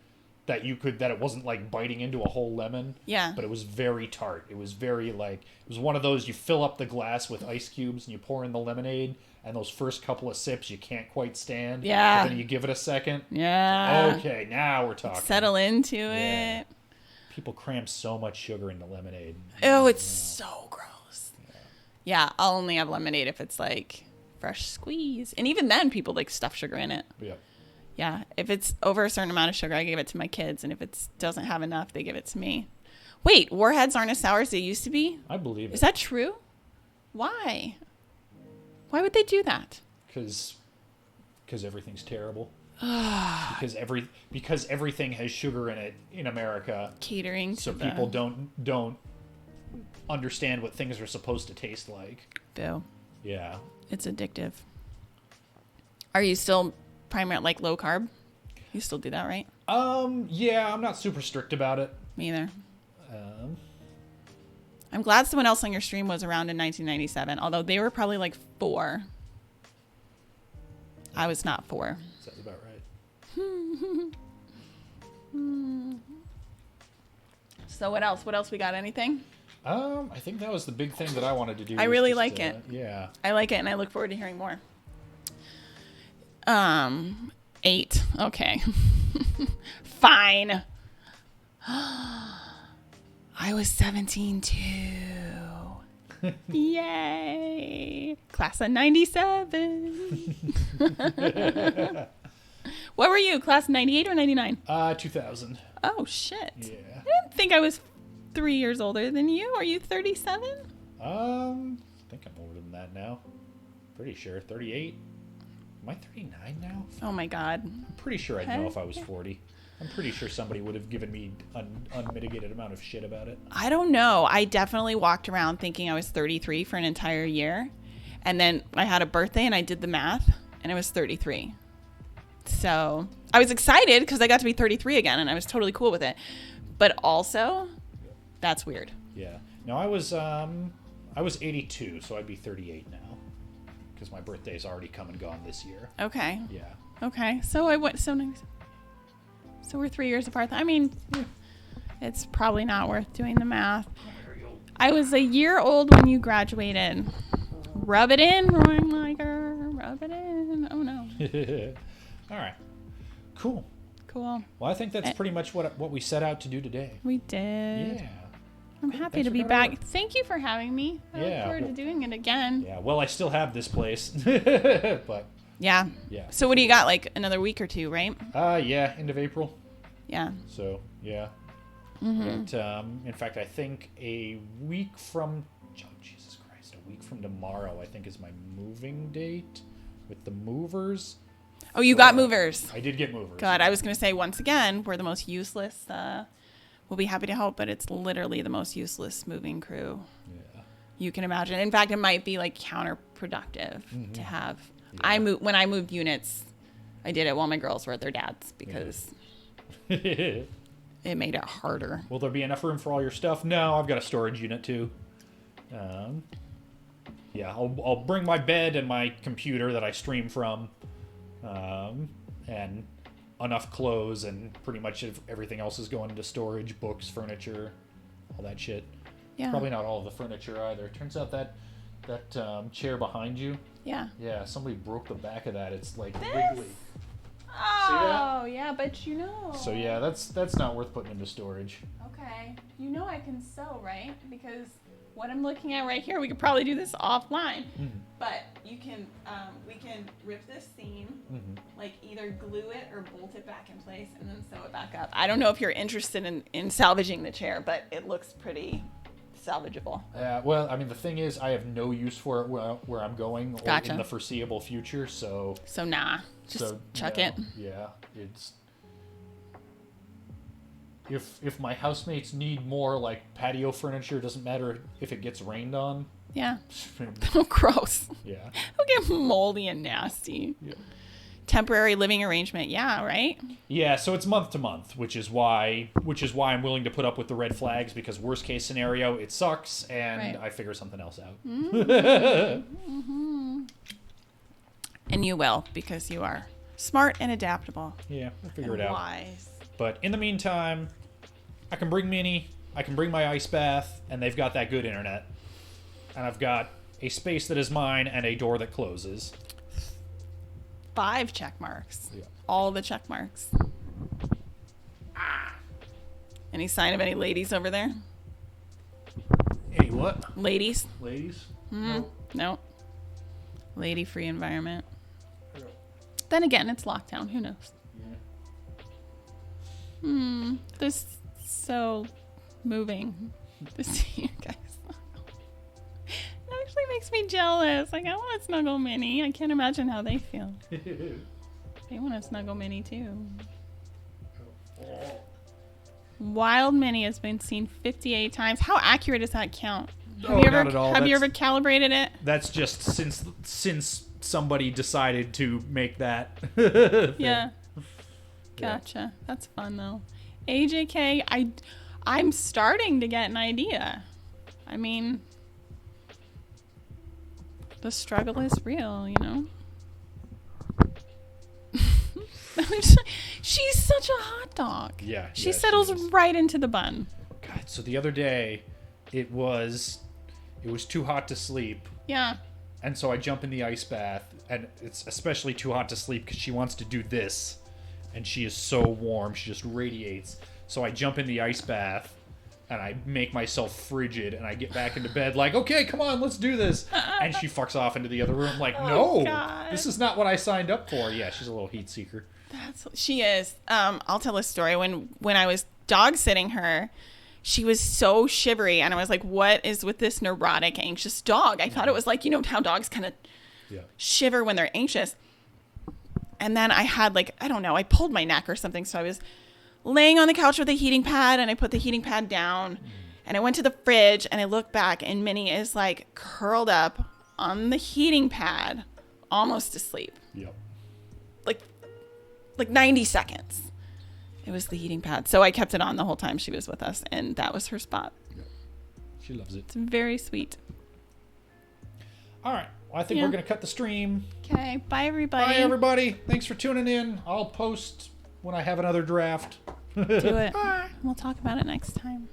Speaker 1: that it wasn't like biting into a whole lemon.
Speaker 2: Yeah.
Speaker 1: But it was very tart. It was very it was one of those you fill up the glass with ice cubes and you pour in the lemonade and those first couple of sips you can't quite stand.
Speaker 2: Yeah.
Speaker 1: But then you give it a second.
Speaker 2: Yeah.
Speaker 1: Okay, now we're talking.
Speaker 2: Settle into
Speaker 1: Yeah.
Speaker 2: it.
Speaker 1: People cram so much sugar into lemonade.
Speaker 2: Oh, it's so gross. Yeah, I'll only have lemonade if it's like fresh squeeze. And even then, people like stuff sugar in it.
Speaker 1: Yeah.
Speaker 2: Yeah, if it's over a certain amount of sugar, I give it to my kids. And if it doesn't have enough, they give it to me. Wait, Warheads aren't as sour as they used to be?
Speaker 1: I believe it.
Speaker 2: Is that true? Why? Why would they do that?
Speaker 1: Because everything's terrible. because everything has sugar in it in America.
Speaker 2: Catering to
Speaker 1: So people don't understand what things are supposed to taste like.
Speaker 2: Boo.
Speaker 1: Yeah.
Speaker 2: It's addictive. Are you still primarily like low carb? You still do that, right?
Speaker 1: Yeah, I'm not super strict about it.
Speaker 2: Me either. I'm glad someone else on your stream was around in 1997, although they were probably like 4. I was not 4.
Speaker 1: Sounds about right.
Speaker 2: So what else? What else we got? Anything?
Speaker 1: I think that was the big thing that I wanted to do.
Speaker 2: I
Speaker 1: was
Speaker 2: really
Speaker 1: just,
Speaker 2: like it.
Speaker 1: Yeah.
Speaker 2: I like it, and I look forward to hearing more. 8. Okay. Fine. I was 17 too. Yay. Class of 97. What were you? Class of 98 or 99?
Speaker 1: 2000.
Speaker 2: Oh, shit.
Speaker 1: Yeah.
Speaker 2: I didn't think I was 3 years older than you. Are you 37?
Speaker 1: I think I'm older than that now. Pretty sure. 38. Am I 39 now?
Speaker 2: Oh, my God.
Speaker 1: I'm pretty sure I'd know if I was 40. I'm pretty sure somebody would have given me an unmitigated amount of shit about it.
Speaker 2: I don't know. I definitely walked around thinking I was 33 for an entire year. And then I had a birthday and I did the math and I was 33. So I was excited because I got to be 33 again and I was totally cool with it. But also, that's weird.
Speaker 1: Yeah. No, I was 82, so I'd be 38 now. Because my birthday's already come and gone this year.
Speaker 2: Okay.
Speaker 1: Yeah.
Speaker 2: Okay. So I went so nice. So we're 3 years apart. I mean, it's probably not worth doing the math. I was a year old when you graduated. Rub it in, Roy Liger. Rub it in. Oh, no.
Speaker 1: All right. Cool.
Speaker 2: Cool.
Speaker 1: Well, I think that's pretty much what we set out to do today.
Speaker 2: We did.
Speaker 1: Yeah.
Speaker 2: I'm happy
Speaker 1: Thanks
Speaker 2: to
Speaker 1: for
Speaker 2: be
Speaker 1: coming
Speaker 2: back.
Speaker 1: over.
Speaker 2: Thank you for having me. I look forward to doing it again.
Speaker 1: Yeah. Well, I still have this place, but
Speaker 2: Yeah.
Speaker 1: yeah.
Speaker 2: So what do you got? Like another week or two, right?
Speaker 1: Yeah, end of April.
Speaker 2: Yeah.
Speaker 1: So yeah.
Speaker 2: Mm-hmm.
Speaker 1: And, in fact, I think a week from Jesus Christ, a week from tomorrow, I think is my moving date with the movers.
Speaker 2: Oh, you got movers.
Speaker 1: I did get movers.
Speaker 2: God, I was going to say once again, we're the most useless. We'll be happy to help, but it's literally the most useless moving crew
Speaker 1: Yeah.
Speaker 2: you can imagine. In fact, it might be like counterproductive to have. Yeah. When I moved units, I did it while my girls were at their dad's because it made it harder.
Speaker 1: Will there be enough room for all your stuff? No, I've got a storage unit too. Yeah, I'll bring my bed and my computer that I stream from, and enough clothes, and pretty much everything else is going into storage, books, furniture, all that shit.
Speaker 2: Yeah.
Speaker 1: Probably not all of the furniture either. Turns out that chair behind you,
Speaker 2: Yeah.
Speaker 1: yeah, somebody broke the back of that. It's like
Speaker 2: This?
Speaker 1: wiggly.
Speaker 2: Oh, yeah, but you know.
Speaker 1: So yeah, that's not worth putting into storage.
Speaker 2: Okay. You know I can sew, right? Because what I'm looking at right here, we could probably do this offline.
Speaker 1: Mm-hmm.
Speaker 2: But you can, we can rip this seam, like either glue it or bolt it back in place and then sew it back up. I don't know if you're interested in salvaging the chair, but it looks pretty salvageable.
Speaker 1: Well, I mean, the thing is, I have no use for it where I'm going or
Speaker 2: Gotcha.
Speaker 1: in the foreseeable future, so...
Speaker 2: So nah, just chuck it.
Speaker 1: Yeah, it's... If my housemates need more, like, patio furniture, it doesn't matter if it gets rained on.
Speaker 2: Yeah. Oh, gross.
Speaker 1: Yeah.
Speaker 2: It'll get moldy and nasty.
Speaker 1: Yeah.
Speaker 2: Temporary living arrangement. Yeah, right?
Speaker 1: Yeah, so it's month to month, which is why I'm willing to put up with the red flags, because worst case scenario, it sucks, and
Speaker 2: Right.
Speaker 1: I figure something else out.
Speaker 2: Mm-hmm. And you will, because you are smart and adaptable.
Speaker 1: Yeah, we'll figure
Speaker 2: And
Speaker 1: it out.
Speaker 2: wise.
Speaker 1: But in the meantime, I can bring Minnie, I can bring my ice bath, and they've got that good internet. And I've got a space that is mine and a door that closes.
Speaker 2: 5 check marks.
Speaker 1: Yeah.
Speaker 2: All the check marks. Any sign of any ladies over there?
Speaker 1: Hey, what?
Speaker 2: Ladies?
Speaker 1: Ladies?
Speaker 2: No. Lady-free environment. Then again, it's lockdown. Who knows?
Speaker 1: Yeah.
Speaker 2: This is so moving to see you guys. It actually makes me jealous. Like, I want to snuggle Minnie. I can't imagine how they feel. They want to snuggle Minnie too. Wild Minnie has been seen 58 times. How accurate is that count? Have
Speaker 1: Not at all.
Speaker 2: Have you ever calibrated it?
Speaker 1: That's just since somebody decided to make that. Thing.
Speaker 2: Yeah. Gotcha. That's fun though. AJK, I'm starting to get an idea. I mean, the struggle is real, you know? She's such a hot dog.
Speaker 1: Yeah.
Speaker 2: She settles right into the bun.
Speaker 1: God, so the other day, it was too hot to sleep.
Speaker 2: Yeah.
Speaker 1: And so I jump in the ice bath, and it's especially too hot to sleep because she wants to do this. And she is so warm, she just radiates. So I jump in the ice bath, and I make myself frigid, and I get back into bed like, okay, come on, let's do this. And she fucks off into the other room like, no,
Speaker 2: God.
Speaker 1: this is not what I signed up for. Yeah, she's a little heat seeker.
Speaker 2: She is. I'll tell a story. When I was dog sitting her, she was so shivery, and I was like, what is with this neurotic, anxious dog? I thought it was like, you know how dogs kind of shiver when they're anxious. And then I had I don't know, I pulled my neck or something. So I was laying on the couch with a heating pad, and I put the heating pad down, and I went to the fridge, and I looked back, and Minnie is curled up on the heating pad, almost asleep.
Speaker 1: Yep.
Speaker 2: Like 90 seconds. It was the heating pad. So I kept it on the whole time she was with us, and that was her spot.
Speaker 1: Yep. She loves it.
Speaker 2: It's very sweet.
Speaker 1: All right. Well, I think we're going to cut the stream.
Speaker 2: Okay. Bye, everybody.
Speaker 1: Bye, everybody. Thanks for tuning in. I'll post when I have another draft.
Speaker 2: Do it. We'll talk about it next time.